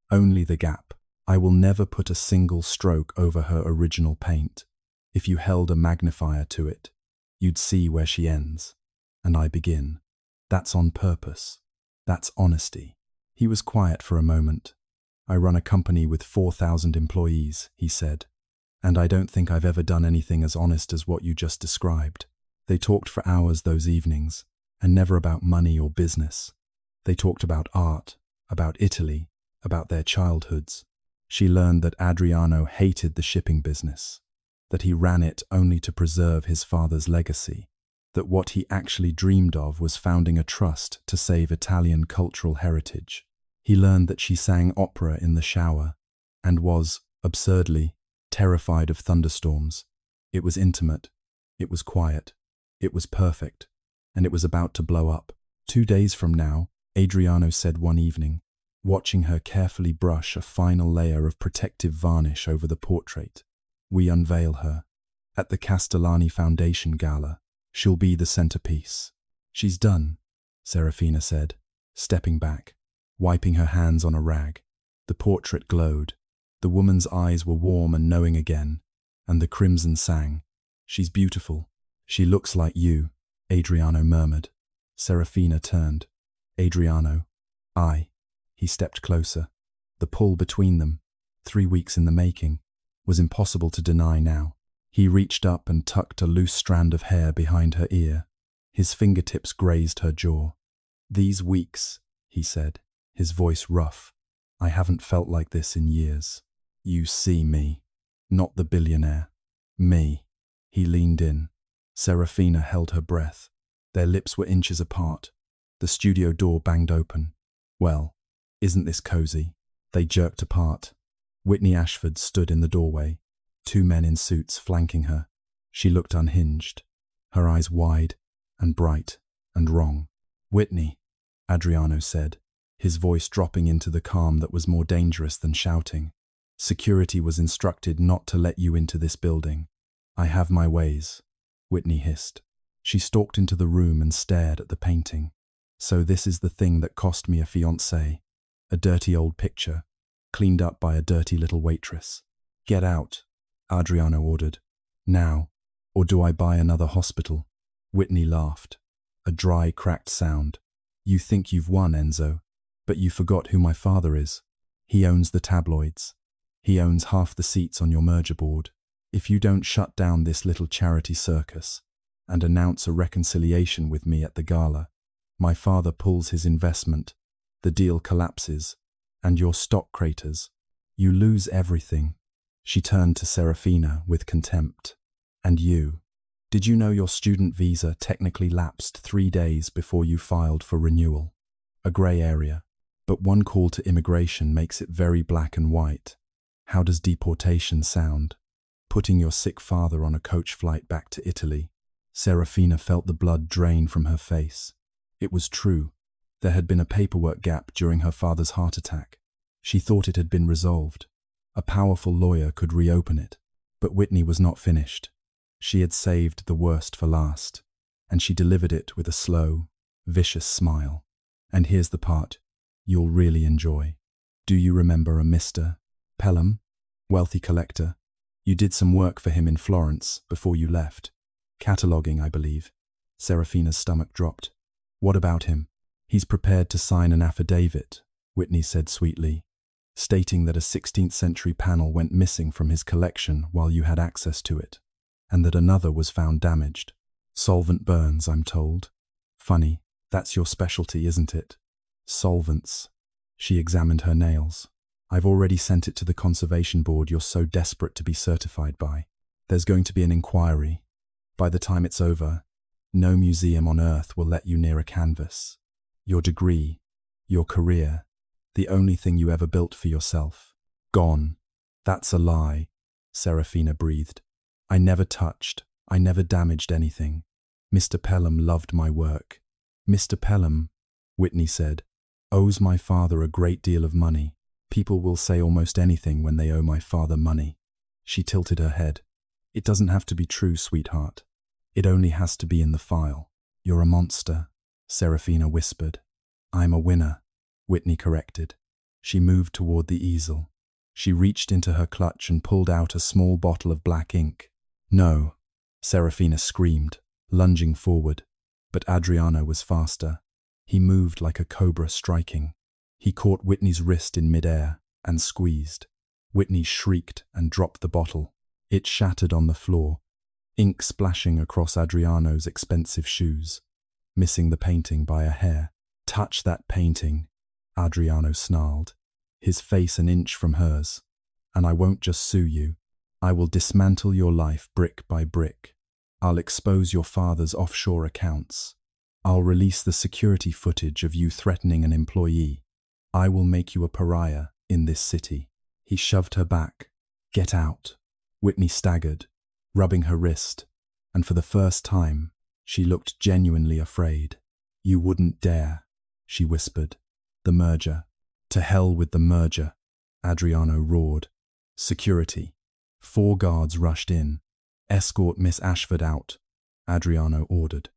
Only the gap. I will never put a single stroke over her original paint. If you held a magnifier to it, you'd see where she ends, and I begin. That's on purpose. That's honesty. He was quiet for a moment. I run a company with 4,000 employees, he said, and I don't think I've ever done anything as honest as what you just described. They talked for hours those evenings, and never about money or business. They talked about art, about Italy, about their childhoods. She learned that Adriano hated the shipping business, that he ran it only to preserve his father's legacy, that what he actually dreamed of was founding a trust to save Italian cultural heritage. He learned that she sang opera in the shower and was, absurdly, terrified of thunderstorms. It was intimate, it was quiet, it was perfect, and it was about to blow up. 2 days from now, Adriano said one evening, watching her carefully brush a final layer of protective varnish over the portrait, "We unveil her. At the Castellani Foundation Gala, she'll be the centerpiece." "She's done," Serafina said, stepping back, wiping her hands on a rag. The portrait glowed. The woman's eyes were warm and knowing again, and the crimson sang. "She's beautiful. She looks like you," Adriano murmured. Serafina turned. "Adriano, I." He stepped closer. The pull between them, 3 weeks in the making, was impossible to deny now. He reached up and tucked a loose strand of hair behind her ear. His fingertips grazed her jaw. "These weeks," he said, his voice rough, "I haven't felt like this in years. You see me, not the billionaire. Me." He leaned in. Serafina held her breath. Their lips were inches apart. The studio door banged open. "Well, isn't this cozy?" They jerked apart. Whitney Ashford stood in the doorway, 2 men in suits flanking her. She looked unhinged, her eyes wide and bright and wrong. "Whitney," Adriano said, his voice dropping into the calm that was more dangerous than shouting. "Security was instructed not to let you into this building. I have my ways," Whitney hissed. She stalked into the room and stared at the painting. "So this is the thing that cost me a fiancé. A dirty old picture, cleaned up by a dirty little waitress. Get out," Adriano ordered. "Now, or do I buy another hospital?" Whitney laughed. A dry, cracked sound. "You think you've won, Enzo, but you forgot who my father is. He owns the tabloids. He owns half the seats on your merger board. If you don't shut down this little charity circus and announce a reconciliation with me at the gala, my father pulls his investment, the deal collapses, and your stock craters. You lose everything." She turned to Serafina with contempt. "And you? Did you know your student visa technically lapsed 3 days before you filed for renewal? A grey area, but one call to immigration makes it very black and white. How does deportation sound? Putting your sick father on a coach flight back to Italy." Serafina felt the blood drain from her face. It was true. There had been a paperwork gap during her father's heart attack. She thought it had been resolved. A powerful lawyer could reopen it. But Whitney was not finished. She had saved the worst for last, and she delivered it with a slow, vicious smile. "And here's the part you'll really enjoy. Do you remember a Mr. Pelham, wealthy collector? You did some work for him in Florence before you left. Cataloguing, I believe." Serafina's stomach dropped. "What about him?" "He's prepared to sign an affidavit," Whitney said sweetly, "stating that a 16th century panel went missing from his collection while you had access to it, and that another was found damaged. Solvent burns, I'm told. Funny, that's your specialty, isn't it? Solvents." She examined her nails. "I've already sent it to the conservation board you're so desperate to be certified by. There's going to be an inquiry. By the time it's over, no museum on earth will let you near a canvas. Your degree, your career, the only thing you ever built for yourself, gone." "That's a lie," Serafina breathed. "I never touched, I never damaged anything. Mr. Pelham loved my work." "Mr. Pelham," Whitney said, "owes my father a great deal of money. People will say almost anything when they owe my father money." She tilted her head. "It doesn't have to be true, sweetheart. It only has to be in the file." "You're a monster," Serafina whispered. "I'm a winner," Whitney corrected. She moved toward the easel. She reached into her clutch and pulled out a small bottle of black ink. "No," Serafina screamed, lunging forward. But Adriano was faster. He moved like a cobra striking. He caught Whitney's wrist in midair and squeezed. Whitney shrieked and dropped the bottle. It shattered on the floor, ink splashing across Adriano's expensive shoes. missing the painting by a hair. Touch that painting, Adriano snarled, his face an inch from hers. And I won't just sue you. I will dismantle your life brick by brick. I'll expose your father's offshore accounts. I'll release the security footage of you threatening an employee. I will make you a pariah in this city. He shoved her back. Get out. Whitney staggered, rubbing her wrist, and for the first time, she looked genuinely afraid. You wouldn't dare, she whispered. The merger. To hell with the merger, Adriano roared. Security. 4 guards rushed in. Escort Miss Ashford out, Adriano ordered.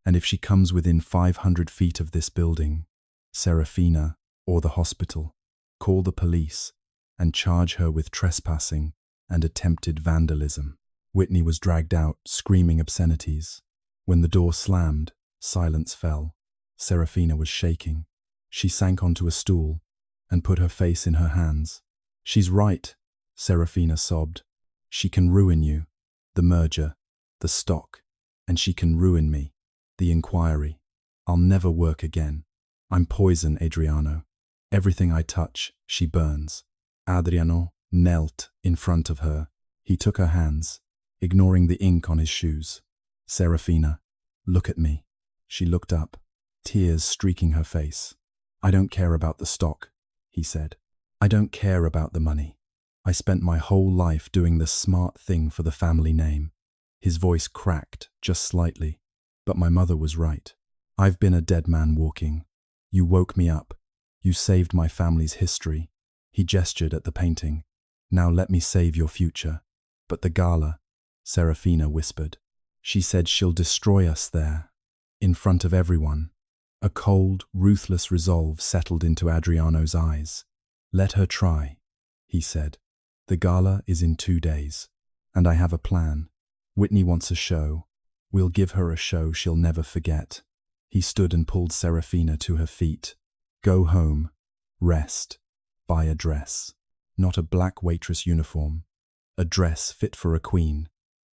And if she comes within 500 feet of this building, Serafina, or the hospital, call the police and charge her with trespassing and attempted vandalism. Whitney was dragged out, screaming obscenities. When the door slammed, silence fell. Serafina was shaking. She sank onto a stool and put her face in her hands. She's right, Serafina sobbed. She can ruin you, the merger, the stock, and she can ruin me, the inquiry. I'll never work again. I'm poison, Adriano. Everything I touch, she burns. Adriano knelt in front of her. He took her hands, ignoring the ink on his shoes. Serafina, look at me. She looked up, tears streaking her face. I don't care about the stock, he said. I don't care about the money. I spent my whole life doing the smart thing for the family name. His voice cracked just slightly, but my mother was right. I've been a dead man walking. You woke me up. You saved my family's history. He gestured at the painting. Now let me save your future. But the gala, Serafina whispered. She said she'll destroy us there, in front of everyone. A cold, ruthless resolve settled into Adriano's eyes. Let her try, he said. The gala is in 2 days, and I have a plan. Whitney wants a show. We'll give her a show she'll never forget. He stood and pulled Serafina to her feet. Go home. Rest. Buy a dress. Not a black waitress uniform. A dress fit for a queen.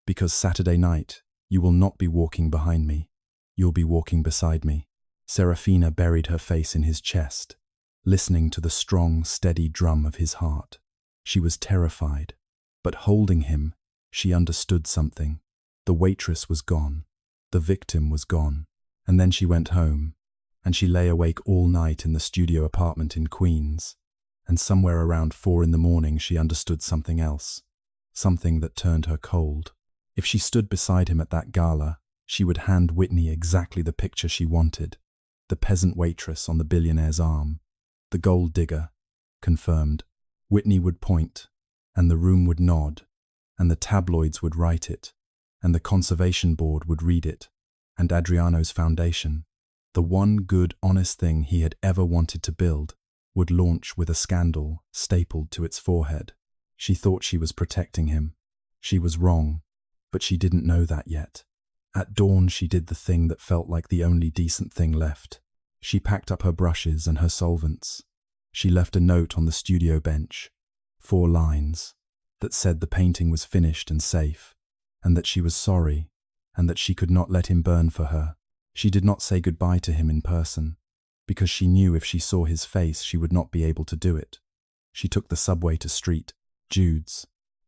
Because Saturday night, you will not be walking behind me. You'll be walking beside me. Serafina buried her face in his chest, listening to the strong, steady drum of his heart. She was terrified, but holding him, she understood something. The waitress was gone. The victim was gone. And then she went home, and she lay awake all night in the studio apartment in Queens. And somewhere around 4 in the morning she understood something else, something that turned her cold. If she stood beside him at that gala, she would hand Whitney exactly the picture she wanted. The peasant waitress on the billionaire's arm. The gold digger. Confirmed. Whitney would point, and the room would nod, and the tabloids would write it, and the conservation board would read it, and Adriano's foundation, the one good, honest thing he had ever wanted to build, would launch with a scandal stapled to its forehead. She thought she was protecting him. She was wrong, but she didn't know that yet. At dawn she did the thing that felt like the only decent thing left. She packed up her brushes and her solvents. She left a note on the studio bench, 4 lines, that said the painting was finished and safe, and that she was sorry, and that she could not let him burn for her. She did not say goodbye to him in person, because she knew if she saw his face she would not be able to do it. She took the subway to Street, Jude's,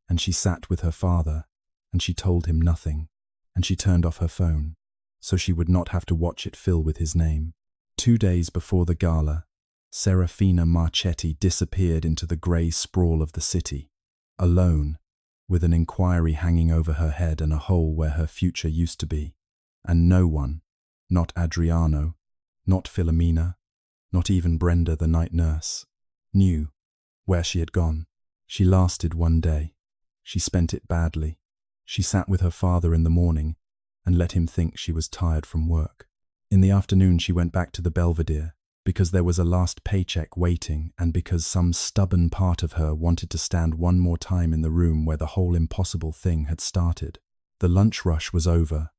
and she sat with her father, and she told him nothing, and she turned off her phone, so she would not have to watch it fill with his name. 2 days before the gala, Serafina Marchetti disappeared into the grey sprawl of the city, alone, with an inquiry hanging over her head and a hole where her future used to be. And no one, not Adriano, not Philomena, not even Brenda the night nurse, knew where she had gone. She lasted 1 day. She spent it badly. She sat with her father in the morning and let him think she was tired from work. In the afternoon she went back to the Belvedere, because there was a last paycheck waiting and because some stubborn part of her wanted to stand one more time in the room where the whole impossible thing had started. The lunch rush was over.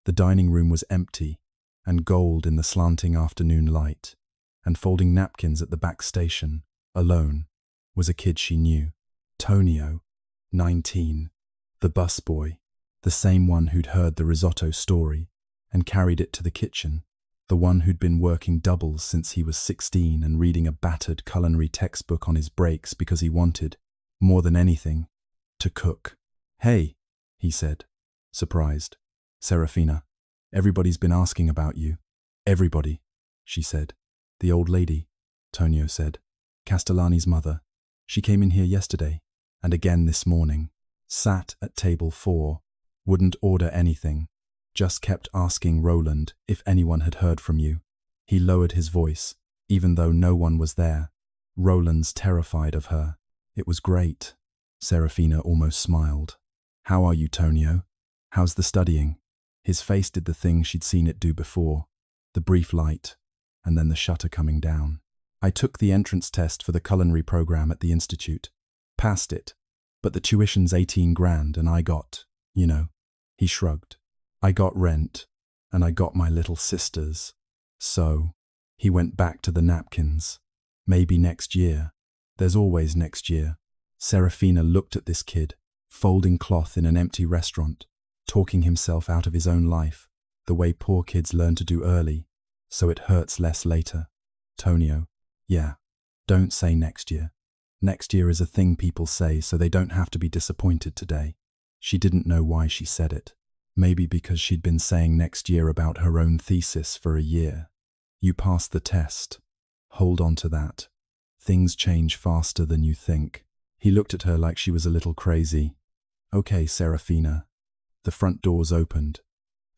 The dining room was empty and gold in the slanting afternoon light, and folding napkins at the back station, alone, was a kid she knew. Tonio, 19, the busboy, the same one who'd heard the risotto story and carried it to the kitchen. the one who'd been working doubles since he was 16 and reading a battered culinary textbook on his breaks because he wanted, more than anything, to cook. "Hey," he said, surprised. "Serafina, everybody's been asking about you." "Everybody," she said. "The old lady," Tonio said. "Castellani's mother. She came in here yesterday, and again this morning. Sat at table 4, wouldn't order anything, just kept asking Roland if anyone had heard from you." He lowered his voice, even though no one was there. "Roland's terrified of her." "It was great." Serafina almost smiled. "How are you, Tonio? How's the studying?" His face did the thing she'd seen it do before, the brief light, and then the shutter coming down. "I took the entrance test for the culinary program at the institute. Passed it, but the tuition's 18 grand and I got, you know." He shrugged. "I got rent, and I got my little sisters. So," he went back to the napkins. "Maybe next year. There's always next year." Serafina looked at this kid, folding cloth in an empty restaurant, talking himself out of his own life, the way poor kids learn to do early, so it hurts less later. "Tonio, yeah, don't say next year. Next year is a thing people say so they don't have to be disappointed today." She didn't know why she said it. Maybe because she'd been saying next year about her own thesis for a year. "You passed the test. Hold on to that. Things change faster than you think." He looked at her like she was a little crazy. "Okay, Serafina." The front doors opened.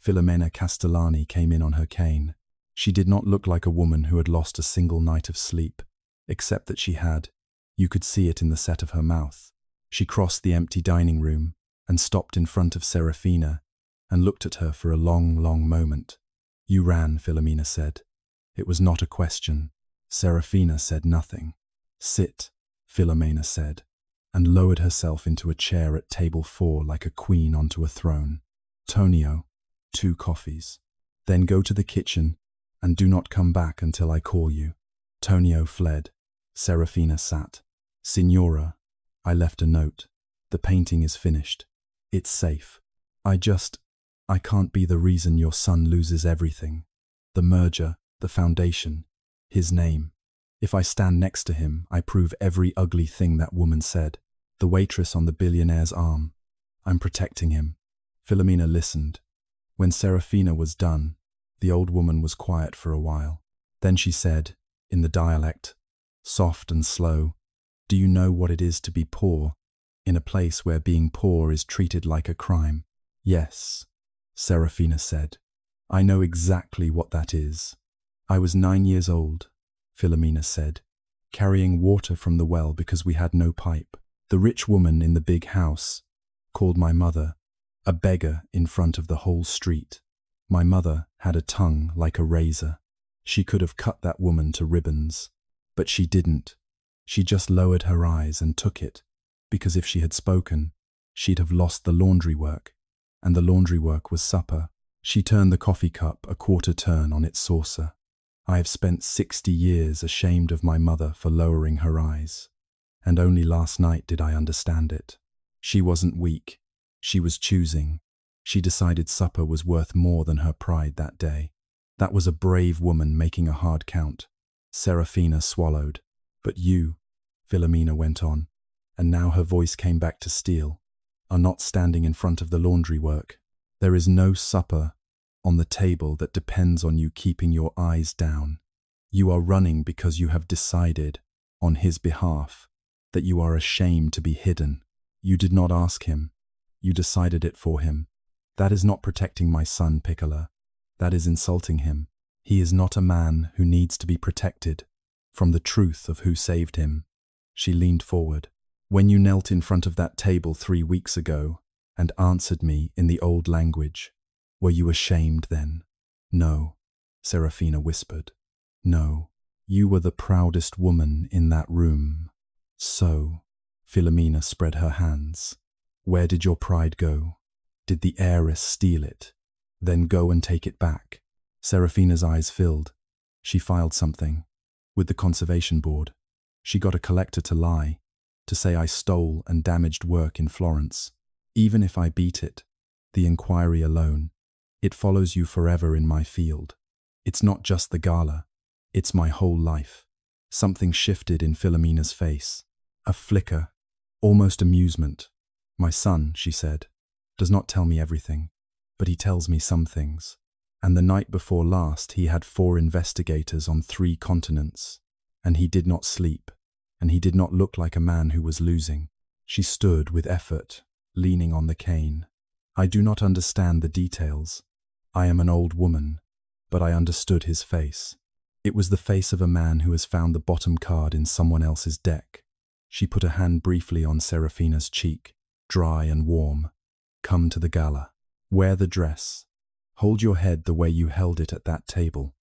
Filomena Castellani came in on her cane. She did not look like a woman who had lost a single night of sleep, except that she had. You could see it in the set of her mouth. She crossed the empty dining room and stopped in front of Serafina and looked at her for a long, long moment. "You ran," Filomena said. It was not a question. Serafina said nothing. "Sit," Filomena said, and lowered herself into a chair at table 4 like a queen onto a throne. "Tonio, 2 coffees. Then go to the kitchen and do not come back until I call you." Tonio fled. Serafina sat. "Signora, I left a note. The painting is finished. It's safe. I can't be the reason your son loses everything. The merger, the foundation, his name. If I stand next to him, I prove every ugly thing that woman said. The waitress on the Billionaire's arm. I'm protecting him." Filomena listened. When Serafina was done, the old woman was quiet for a while. Then she said, in the dialect, soft and slow, "Do you know what it is to be poor, in a place where being poor is treated like a crime?" "Yes," Serafina said. "I know exactly what that is. I was 9 years old," Filomena said, "carrying water from the well because we had no pipe. The rich woman in the big house called my mother a beggar in front of the whole street. My mother had a tongue like a razor. She could have cut that woman to ribbons, but she didn't. She just lowered her eyes and took it, because if she had spoken, she'd have lost the laundry work, and the laundry work was supper." She turned the coffee cup a quarter turn on its saucer. "I have spent 60 years ashamed of my mother for lowering her eyes, and only last night did I understand it. She wasn't weak. She was choosing. She decided supper was worth more than her pride that day. That was a brave woman making a hard count." Serafina swallowed. "But you," Filomena went on, and now her voice came back to steel, "are not standing in front of the laundry work. There is no supper on the table that depends on you keeping your eyes down. You are running because you have decided, on his behalf, that you are ashamed to be hidden. You did not ask him. You decided it for him. That is not protecting my son, Piccola. That is insulting him. He is not a man who needs to be protected from the truth of who saved him." She leaned forward. "When you knelt in front of that table 3 weeks ago and answered me in the old language, were you ashamed then?" "No," Serafina whispered. "No, you were the proudest woman in that room." "So," Filomena spread her hands, "where did your pride go? Did the heiress steal it? Then go and take it back." Serafina's eyes filled. She filed something. With the conservation board. She got a collector to lie, to say I stole and damaged work in Florence. Even if I beat it, the inquiry alone, it follows you forever in my field. It's not just the gala. It's my whole life. Something shifted in Philomena's face. A flicker, almost amusement. My son, she said, does not tell me everything, but he tells me some things. And the night before last he had 4 investigators on 3 continents. And he did not sleep, and he did not look like a man who was losing. She stood with effort, leaning on the cane. I do not understand the details. I am an old woman, but I understood his face. It was the face of a man who has found the bottom card in someone else's deck. She put a hand briefly on Serafina's cheek, dry and warm. Come to the gala. Wear the dress. Hold your head the way you held it at that table,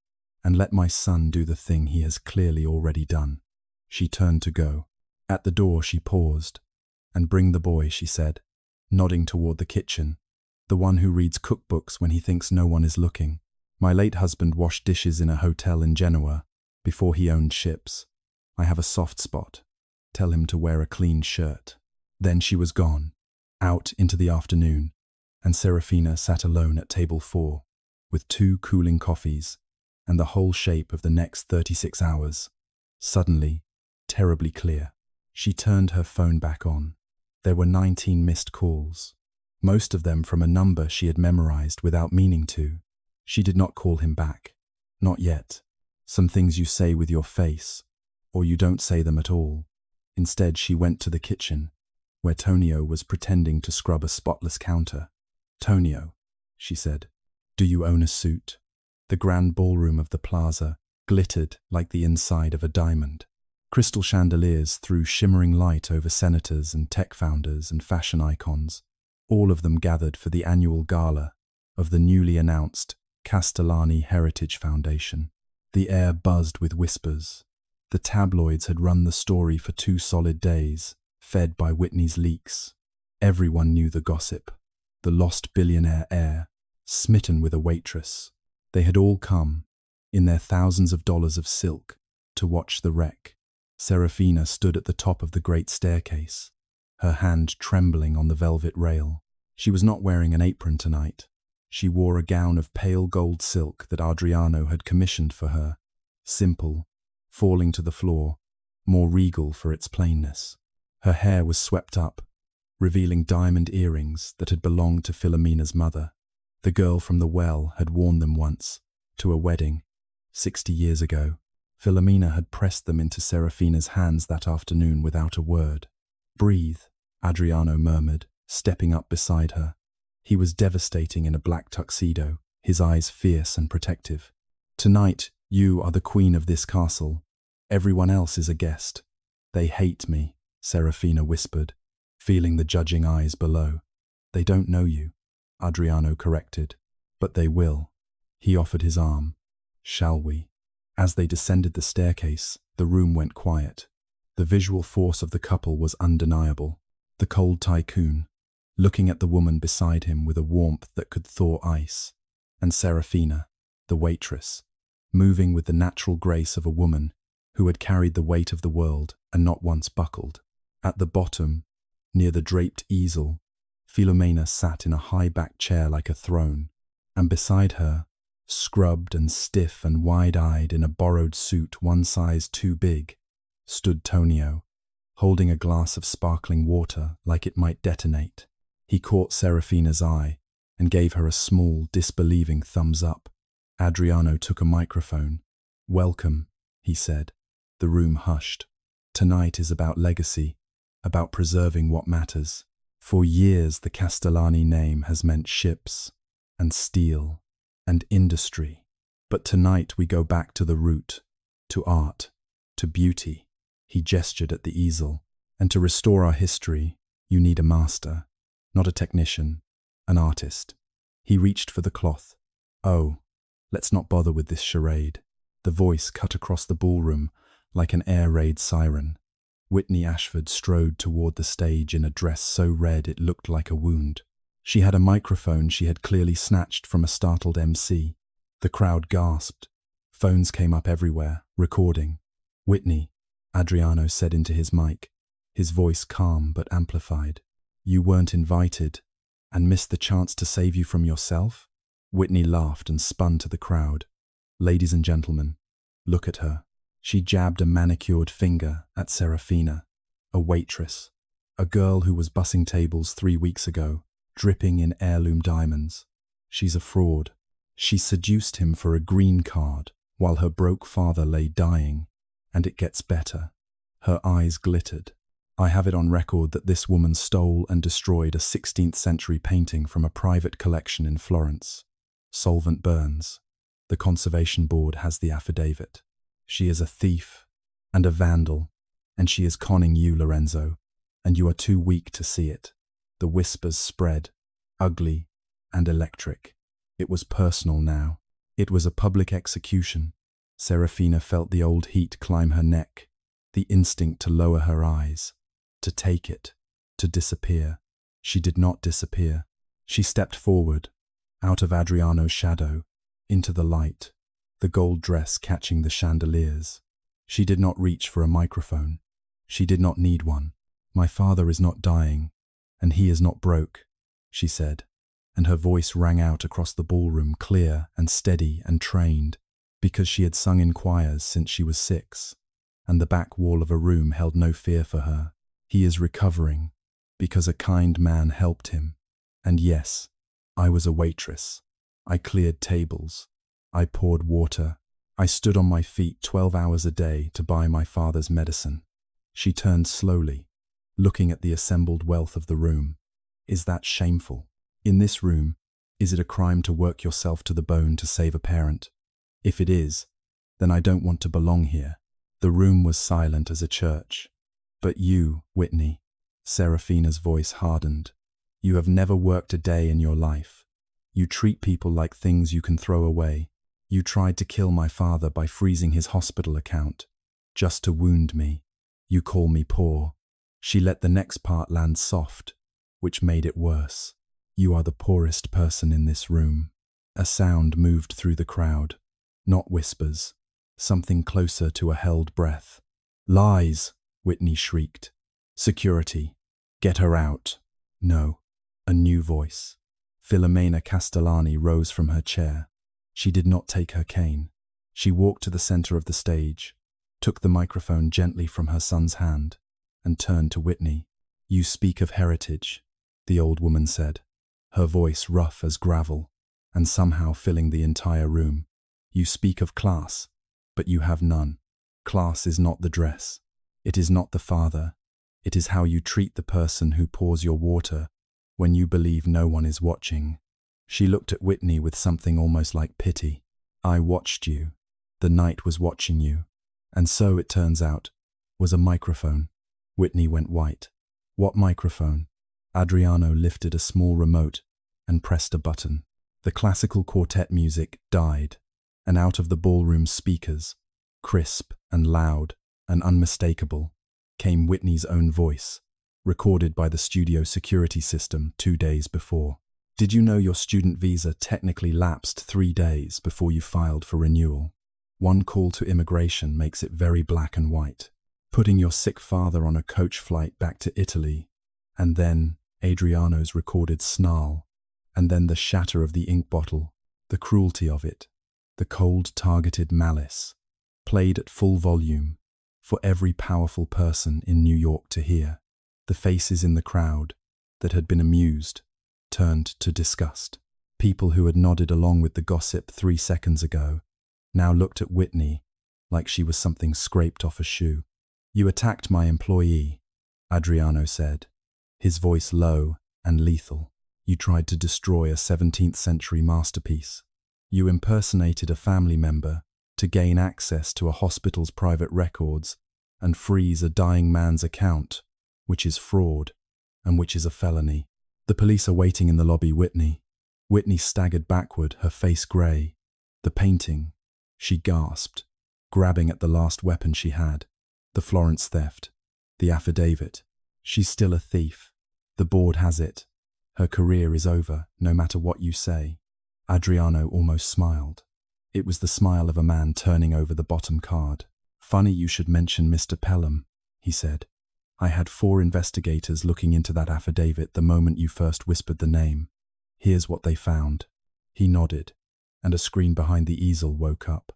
and let my son do the thing he has clearly already done. She turned to go. At the door she paused. And bring the boy, she said, nodding toward the kitchen. The one who reads cookbooks when he thinks no one is looking. My late husband washed dishes in a hotel in Genoa before he owned ships. I have a soft spot. Tell him to wear a clean shirt. Then she was gone, out into the afternoon, and Serafina sat alone at table 4, with 2 cooling coffees, and the whole shape of the next 36 hours. Suddenly, terribly clear, she turned her phone back on. There were 19 missed calls, most of them from a number she had memorized without meaning to. She did not call him back. Not yet. Some things you say with your face, or you don't say them at all. Instead, she went to the kitchen, where Tonio was pretending to scrub a spotless counter. Tonio, she said, do you own a suit? The grand ballroom of the plaza glittered like the inside of a diamond. Crystal chandeliers threw shimmering light over senators and tech founders and fashion icons, all of them gathered for the annual gala of the newly announced Castellani Heritage Foundation. The air buzzed with whispers. The tabloids had run the story for 2 solid days, fed by Whitney's leaks. Everyone knew the gossip. The lost billionaire heir, smitten with a waitress. They had all come, in their thousands of dollars of silk, to watch the wreck. Serafina stood at the top of the great staircase, her hand trembling on the velvet rail. She was not wearing an apron tonight. She wore a gown of pale gold silk that Adriano had commissioned for her, simple, falling to the floor, more regal for its plainness. Her hair was swept up, revealing diamond earrings that had belonged to Philomena's mother. The girl from the well had worn them once, to a wedding, 60 years ago. Philomena had pressed them into Serafina's hands that afternoon without a word. Breathe, Adriano murmured, stepping up beside her. He was devastating in a black tuxedo, his eyes fierce and protective. Tonight, you are the queen of this castle. Everyone else is a guest. They hate me, Serafina whispered, feeling the judging eyes below. They don't know you, Adriano corrected. But they will. He offered his arm. Shall we? As they descended the staircase, the room went quiet. The visual force of the couple was undeniable. The cold tycoon, looking at the woman beside him with a warmth that could thaw ice, and Serafina, the waitress, moving with the natural grace of a woman who had carried the weight of the world and not once buckled. At the bottom, near the draped easel, Philomena sat in a high-backed chair like a throne, and beside her, scrubbed and stiff and wide-eyed in a borrowed suit 1 size too big, stood Tonio, holding a glass of sparkling water like it might detonate. He caught Serafina's eye and gave her a small, disbelieving thumbs up. Adriano took a microphone. Welcome, he said. The room hushed. Tonight is about legacy, about preserving what matters. For years the Castellani name has meant ships and steel and industry. But tonight we go back to the root, to art, to beauty. He gestured at the easel. And to restore our history, you need a master, not a technician, an artist. He reached for the cloth. Oh, let's not bother with this charade. The voice cut across the ballroom like an air raid siren. Whitney Ashford strode toward the stage in a dress so red it looked like a wound. She had a microphone she had clearly snatched from a startled MC. The crowd gasped. Phones came up everywhere, recording. Whitney, Adriano said into his mic, his voice calm but amplified. You weren't invited, and missed the chance to save you from yourself? Whitney laughed and spun to the crowd. Ladies and gentlemen, look at her. She jabbed a manicured finger at Serafina, a waitress, a girl who was bussing tables 3 weeks ago, dripping in heirloom diamonds. She's a fraud. She seduced him for a green card while her broke father lay dying, and it gets better. Her eyes glittered. I have it on record that this woman stole and destroyed a 16th century painting from a private collection in Florence. Solvent burns. The conservation board has the affidavit. She is a thief and a vandal, and she is conning you, Lorenzo, and you are too weak to see it. The whispers spread, ugly and electric. It was personal now. It was a public execution. Serafina felt the old heat climb her neck, the instinct to lower her eyes, to take it, to disappear. She did not disappear. She stepped forward, out of Adriano's shadow, into the light, the gold dress catching the chandeliers. She did not reach for a microphone. She did not need one. My father is not dying, and he is not broke, she said, and her voice rang out across the ballroom, clear and steady and trained, because she had sung in choirs since she was 6, and the back wall of a room held no fear for her. He is recovering, because a kind man helped him. And yes, I was a waitress. I cleared tables. I poured water. I stood on my feet 12 hours a day to buy my father's medicine. She turned slowly, looking at the assembled wealth of the room. Is that shameful? In this room, is it a crime to work yourself to the bone to save a parent? If it is, then I don't want to belong here. The room was silent as a church. But you, Whitney, Serafina's voice hardened. You have never worked a day in your life. You treat people like things you can throw away. You tried to kill my father by freezing his hospital account, just to wound me. You call me poor. She let the next part land soft, which made it worse. You are the poorest person in this room. A sound moved through the crowd. Not whispers. Something closer to a held breath. Lies, Whitney shrieked. Security. Get her out. No. A new voice. Filomena Castellani rose from her chair. She did not take her cane. She walked to the center of the stage, took the microphone gently from her son's hand, and turned to Whitney. You speak of heritage, the old woman said, her voice rough as gravel, and somehow filling the entire room. You speak of class, but you have none. Class is not the dress. It is not the father. It is how you treat the person who pours your water when you believe no one is watching. She looked at Whitney with something almost like pity. I watched you. The night was watching you. And so, it turns out, was a microphone. Whitney went white. What microphone? Adriano lifted a small remote and pressed a button. The classical quartet music died, and out of the ballroom speakers, crisp and loud and unmistakable, came Whitney's own voice, recorded by the studio security system 2 days before. Did you know your student visa technically lapsed 3 days before you filed for renewal? One call to immigration makes it very black and white. Putting your sick father on a coach flight back to Italy, and then Adriano's recorded snarl, and then the shatter of the ink bottle, the cruelty of it, the cold targeted malice, played at full volume for every powerful person in New York to hear. The faces in the crowd that had been amused turned to disgust. People who had nodded along with the gossip 3 seconds ago now looked at Whitney like she was something scraped off a shoe. You attacked my employee, Adriano said, his voice low and lethal. You tried to destroy a 17th century masterpiece. You impersonated a family member to gain access to a hospital's private records and freeze a dying man's account, which is fraud and which is a felony. The police are waiting in the lobby, Whitney. Whitney staggered backward, her face grey. The painting, she gasped, grabbing at the last weapon she had. The Florence theft. The affidavit. She's still a thief. The board has it. Her career is over, no matter what you say. Adriano almost smiled. It was the smile of a man turning over the bottom card. Funny you should mention Mr. Pelham, he said. I had 4 investigators looking into that affidavit the moment you first whispered the name. Here's what they found. He nodded, and a screen behind the easel woke up.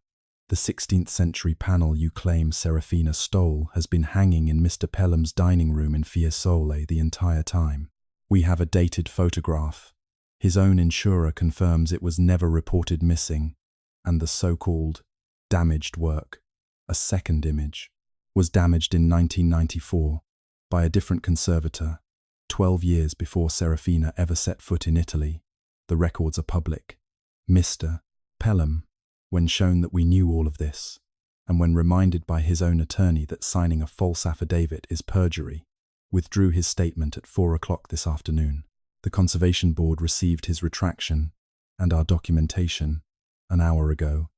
The 16th century panel you claim Serafina stole has been hanging in Mr. Pelham's dining room in Fiesole the entire time. We have a dated photograph. His own insurer confirms it was never reported missing, and the so-called damaged work, a second image, was damaged in 1994 by a different conservator, 12 years before Serafina ever set foot in Italy. The records are public. Mr. Pelham, when shown that we knew all of this, and when reminded by his own attorney that signing a false affidavit is perjury, withdrew his statement at 4 o'clock this afternoon. The Conservation Board received his retraction and our documentation an hour ago.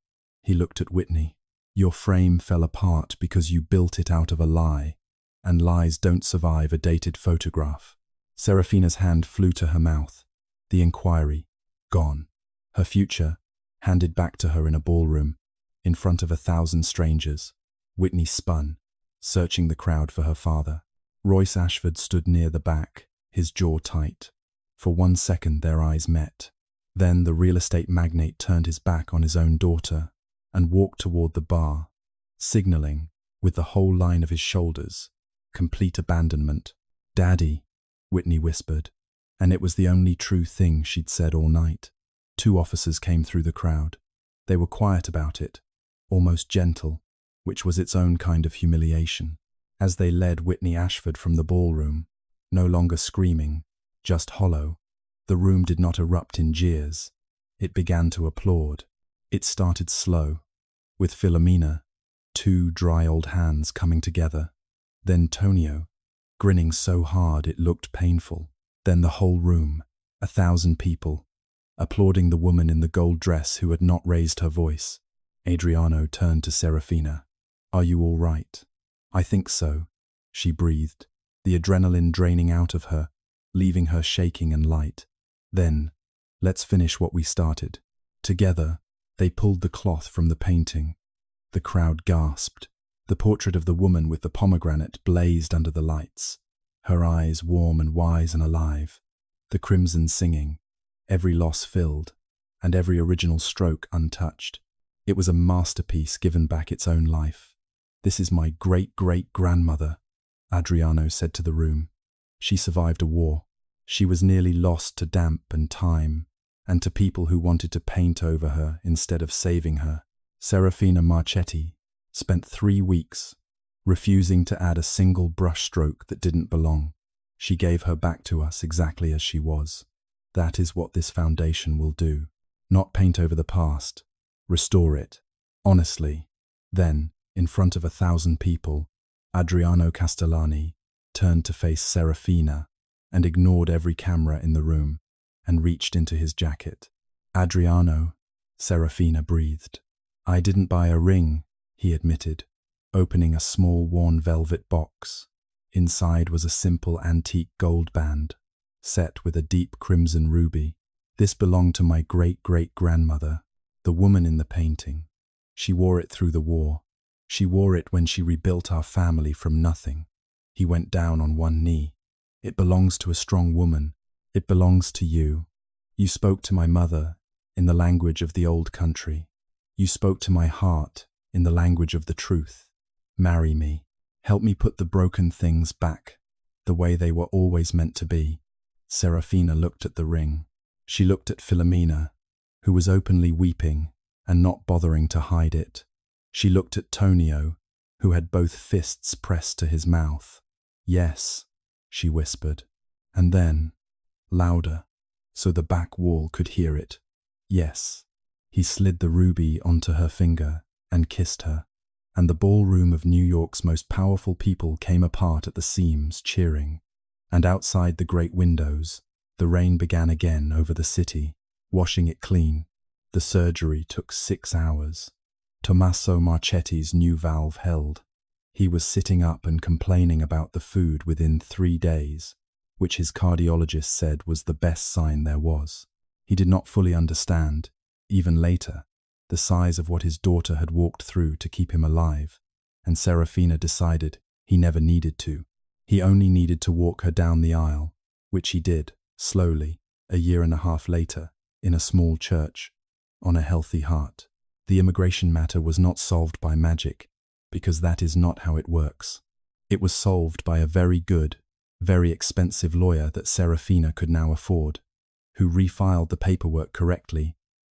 He looked at Whitney. Your frame fell apart because you built it out of a lie, and lies don't survive a dated photograph. Serafina's hand flew to her mouth. The inquiry, gone. Her future, handed back to her in a ballroom, in front of 1,000 strangers. Whitney spun, searching the crowd for her father. Royce Ashford stood near the back, his jaw tight. For 1 second their eyes met. Then the real estate magnate turned his back on his own daughter and walked toward the bar, signaling, with the whole line of his shoulders, complete abandonment. "Daddy," Whitney whispered, and it was the only true thing she'd said all night. 2 officers came through the crowd. They were quiet about it, almost gentle, which was its own kind of humiliation. As they led Whitney Ashford from the ballroom, no longer screaming, just hollow, the room did not erupt in jeers. It began to applaud. It started slow, with Filomena, 2 dry old hands coming together. Then Tonio, grinning so hard it looked painful. Then the whole room, 1,000 people, applauding the woman in the gold dress who had not raised her voice. Adriano turned to Serafina. "Are you all right?" "I think so," she breathed, the adrenaline draining out of her, leaving her shaking and light. "Then, let's finish what we started." Together, they pulled the cloth from the painting. The crowd gasped. The portrait of the woman with the pomegranate blazed under the lights, her eyes warm and wise and alive, the crimson singing, every loss filled, and every original stroke untouched. It was a masterpiece given back its own life. "This is my great-great-grandmother," Adriano said to the room. "She survived a war. She was nearly lost to damp and time, and to people who wanted to paint over her instead of saving her." Serafina Marchetti spent 3 weeks refusing to add a single brushstroke that didn't belong. She gave her back to us exactly as she was. That is what this foundation will do. Not paint over the past, restore it, honestly. Then, in front of 1,000 people, Adriano Castellani turned to face Serafina and ignored every camera in the room and reached into his jacket. "Adriano," Serafina breathed. "I didn't buy a ring," he admitted, opening a small worn velvet box. Inside was a simple antique gold band, set with a deep crimson ruby. "This belonged to my great-great-grandmother, the woman in the painting. She wore it through the war. She wore it when she rebuilt our family from nothing." He went down on one knee. "It belongs to a strong woman. It belongs to you. You spoke to my mother in the language of the old country. You spoke to my heart in the language of the truth. Marry me. Help me put the broken things back, the way they were always meant to be." Serafina looked at the ring. She looked at Filomena, who was openly weeping and not bothering to hide it. She looked at Tonio, who had both fists pressed to his mouth. "Yes," she whispered, and then, louder, so the back wall could hear it. "Yes." He slid the ruby onto her finger and kissed her, and the ballroom of New York's most powerful people came apart at the seams, cheering. And outside the great windows, the rain began again over the city, washing it clean. The surgery took 6 hours. Tommaso Marchetti's new valve held. He was sitting up and complaining about the food within 3 days, which his cardiologist said was the best sign there was. He did not fully understand, even later, the size of what his daughter had walked through to keep him alive, and Serafina decided he never needed to. He only needed to walk her down the aisle, which he did, slowly, a year and a half later, in a small church. on a healthy heart. The immigration matter was not solved by magic, because that is not how it works. It was solved by a very good, very expensive lawyer that Serafina could now afford, who refiled the paperwork correctly,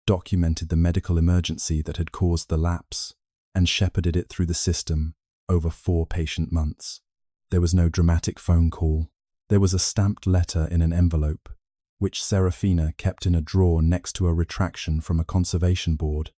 documented the medical emergency that had caused the lapse, and shepherded it through the system over 4 patient months. There was no dramatic phone call. There was a stamped letter in an envelope, which Serafina kept in a drawer next to a retraction from a conservation board,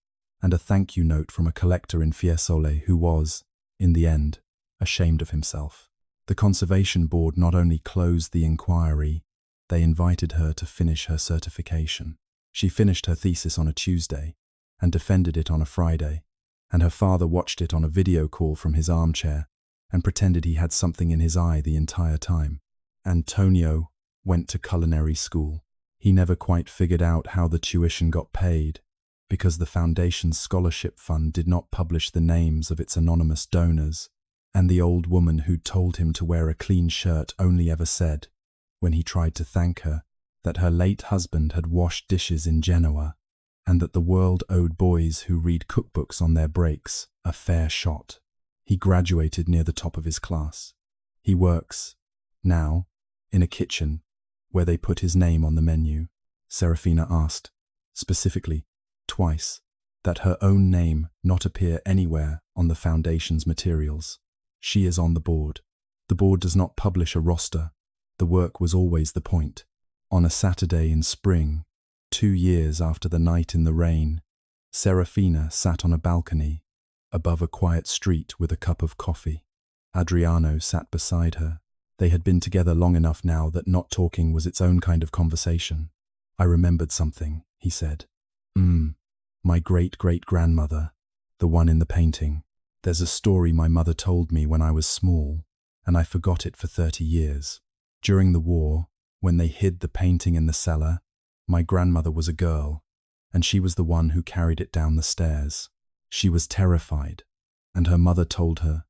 and a thank you note from a collector in Fiesole who was, in the end, ashamed of himself. The conservation board not only closed the inquiry, they invited her to finish her certification. She finished her thesis on a Tuesday and defended it on a Friday, and her father watched it on a video call from his armchair and pretended he had something in his eye the entire time. Antonio went to culinary school. He never quite figured out how the tuition got paid, because the foundation's scholarship fund did not publish the names of its anonymous donors, and the old woman who'd told him to wear a clean shirt only ever said, when he tried to thank her, that her late husband had washed dishes in Genoa, and that the world owed boys who read cookbooks on their breaks a fair shot. He graduated near the top of his class. He works, now, in a kitchen where they put his name on the menu. Serafina asked, specifically, twice, that her own name not appear anywhere on the foundation's materials. She is on the board. The board does not publish a roster. The work was always the point. On a Saturday in spring, 2 years after the night in the rain, Serafina sat on a balcony above a quiet street with a cup of coffee. Adriano sat beside her. They had been together long enough now that not talking was its own kind of conversation. I remembered something, he said. My great-great-grandmother, the one in the painting. There's a story my mother told me when I was small, and I forgot it for 30 years. During the war, when they hid the painting in the cellar, my grandmother was a girl, and she was the one who carried it down the stairs. She was terrified, and her mother told her,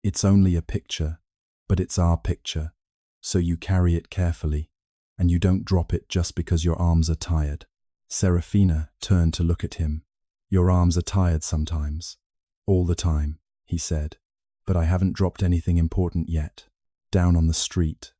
"It's only a picture, but it's our picture, so you carry it carefully, and you don't drop it just because your arms are tired." Serafina turned to look at him. "Your arms are tired sometimes." "All the time," he said, "but I haven't dropped anything important yet." Down on the street,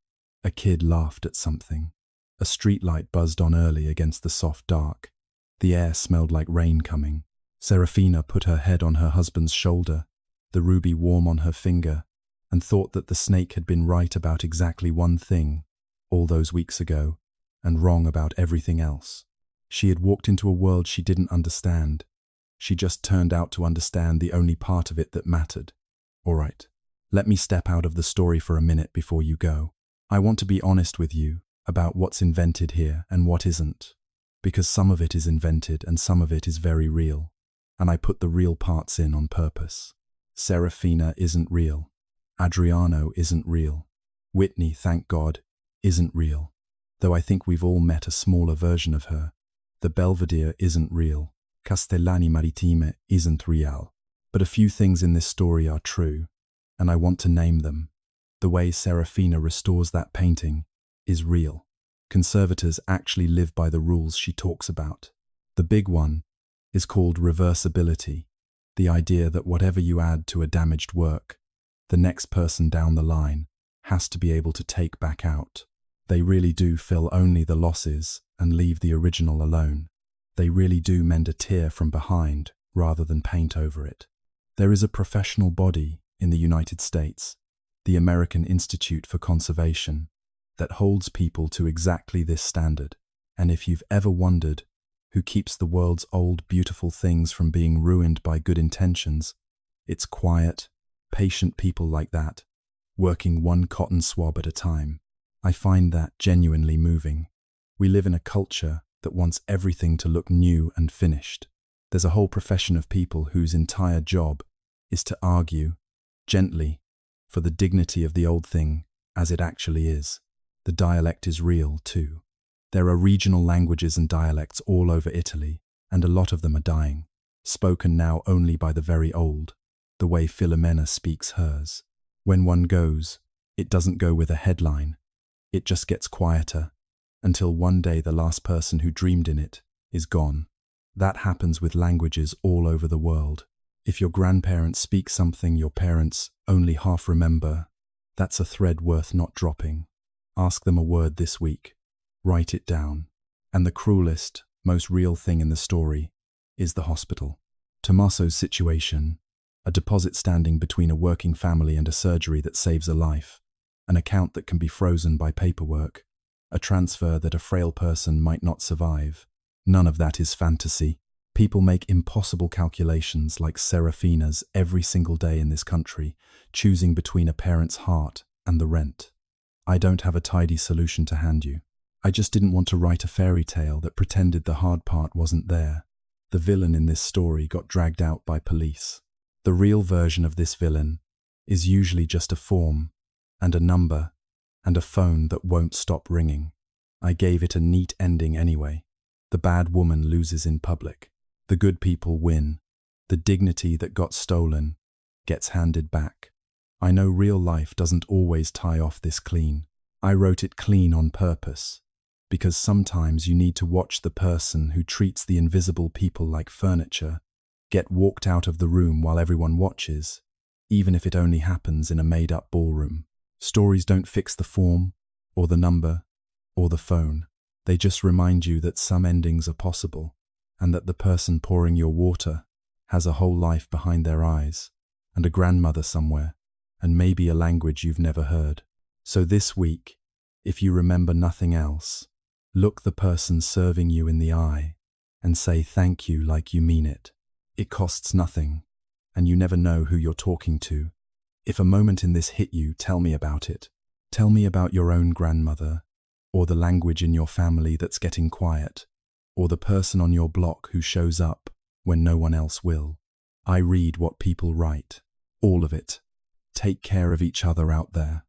a kid laughed at something. A streetlight buzzed on early against the soft dark. The air smelled like rain coming. Serafina put her head on her husband's shoulder, the ruby warm on her finger, and thought that the snake had been right about exactly one thing all those weeks ago, and wrong about everything else. She had walked into a world she didn't understand. She just turned out to understand the only part of it that mattered. "All right, let me step out of the story for a minute before you go. I want to be honest with you about what's invented here and what isn't, because some of it is invented and some of it is very real, and I put the real parts in on purpose. Serafina isn't real. Adriano isn't real. Whitney, thank God, isn't real, though I think we've all met a smaller version of her. The Belvedere isn't real. Castellani Maritime isn't real. But a few things in this story are true, and I want to name them. The way Serafina restores that painting is real. Conservators actually live by the rules she talks about. The big one is called reversibility, the idea that whatever you add to a damaged work, the next person down the line has to be able to take back out. They really do fill only the losses and leave the original alone. They really do mend a tear from behind rather than paint over it. There is a professional body in the United States, the American Institute for Conservation, that holds people to exactly this standard. And if you've ever wondered who keeps the world's old, beautiful things from being ruined by good intentions, it's quiet, patient people like that, working one cotton swab at a time. I find that genuinely moving. We live in a culture that wants everything to look new and finished. There's a whole profession of people whose entire job is to argue, gently, for the dignity of the old thing as it actually is. The dialect is real, too. There are regional languages and dialects all over Italy, and a lot of them are dying, spoken now only by the very old, the way Filomena speaks hers. When one goes, it doesn't go with a headline. It just gets quieter, until one day the last person who dreamed in it is gone. That happens with languages all over the world. If your grandparents speak something your parents only half remember, that's a thread worth not dropping. Ask them a word this week. Write it down. And the cruelest, most real thing in the story is the hospital. Tommaso's situation, a deposit standing between a working family and a surgery that saves a life, an account that can be frozen by paperwork, a transfer that a frail person might not survive. None of that is fantasy. People make impossible calculations like Serafina's every single day in this country, choosing between a parent's heart and the rent. I don't have a tidy solution to hand you. I just didn't want to write a fairy tale that pretended the hard part wasn't there. The villain in this story got dragged out by police. The real version of this villain is usually just a form and a number and a phone that won't stop ringing. I gave it a neat ending anyway. The bad woman loses in public. The good people win. The dignity that got stolen gets handed back. I know real life doesn't always tie off this clean. I wrote it clean on purpose, because sometimes you need to watch the person who treats the invisible people like furniture get walked out of the room while everyone watches, even if it only happens in a made-up ballroom. Stories don't fix the form, or the number, or the phone. They just remind you that some endings are possible, and that the person pouring your water has a whole life behind their eyes, and a grandmother somewhere, and maybe a language you've never heard. So this week, if you remember nothing else, look the person serving you in the eye and say thank you like you mean it. It costs nothing, and you never know who you're talking to. If a moment in this hit you, tell me about it. Tell me about your own grandmother, or the language in your family that's getting quiet, or the person on your block who shows up when no one else will. I read what people write. All of it. Take care of each other out there.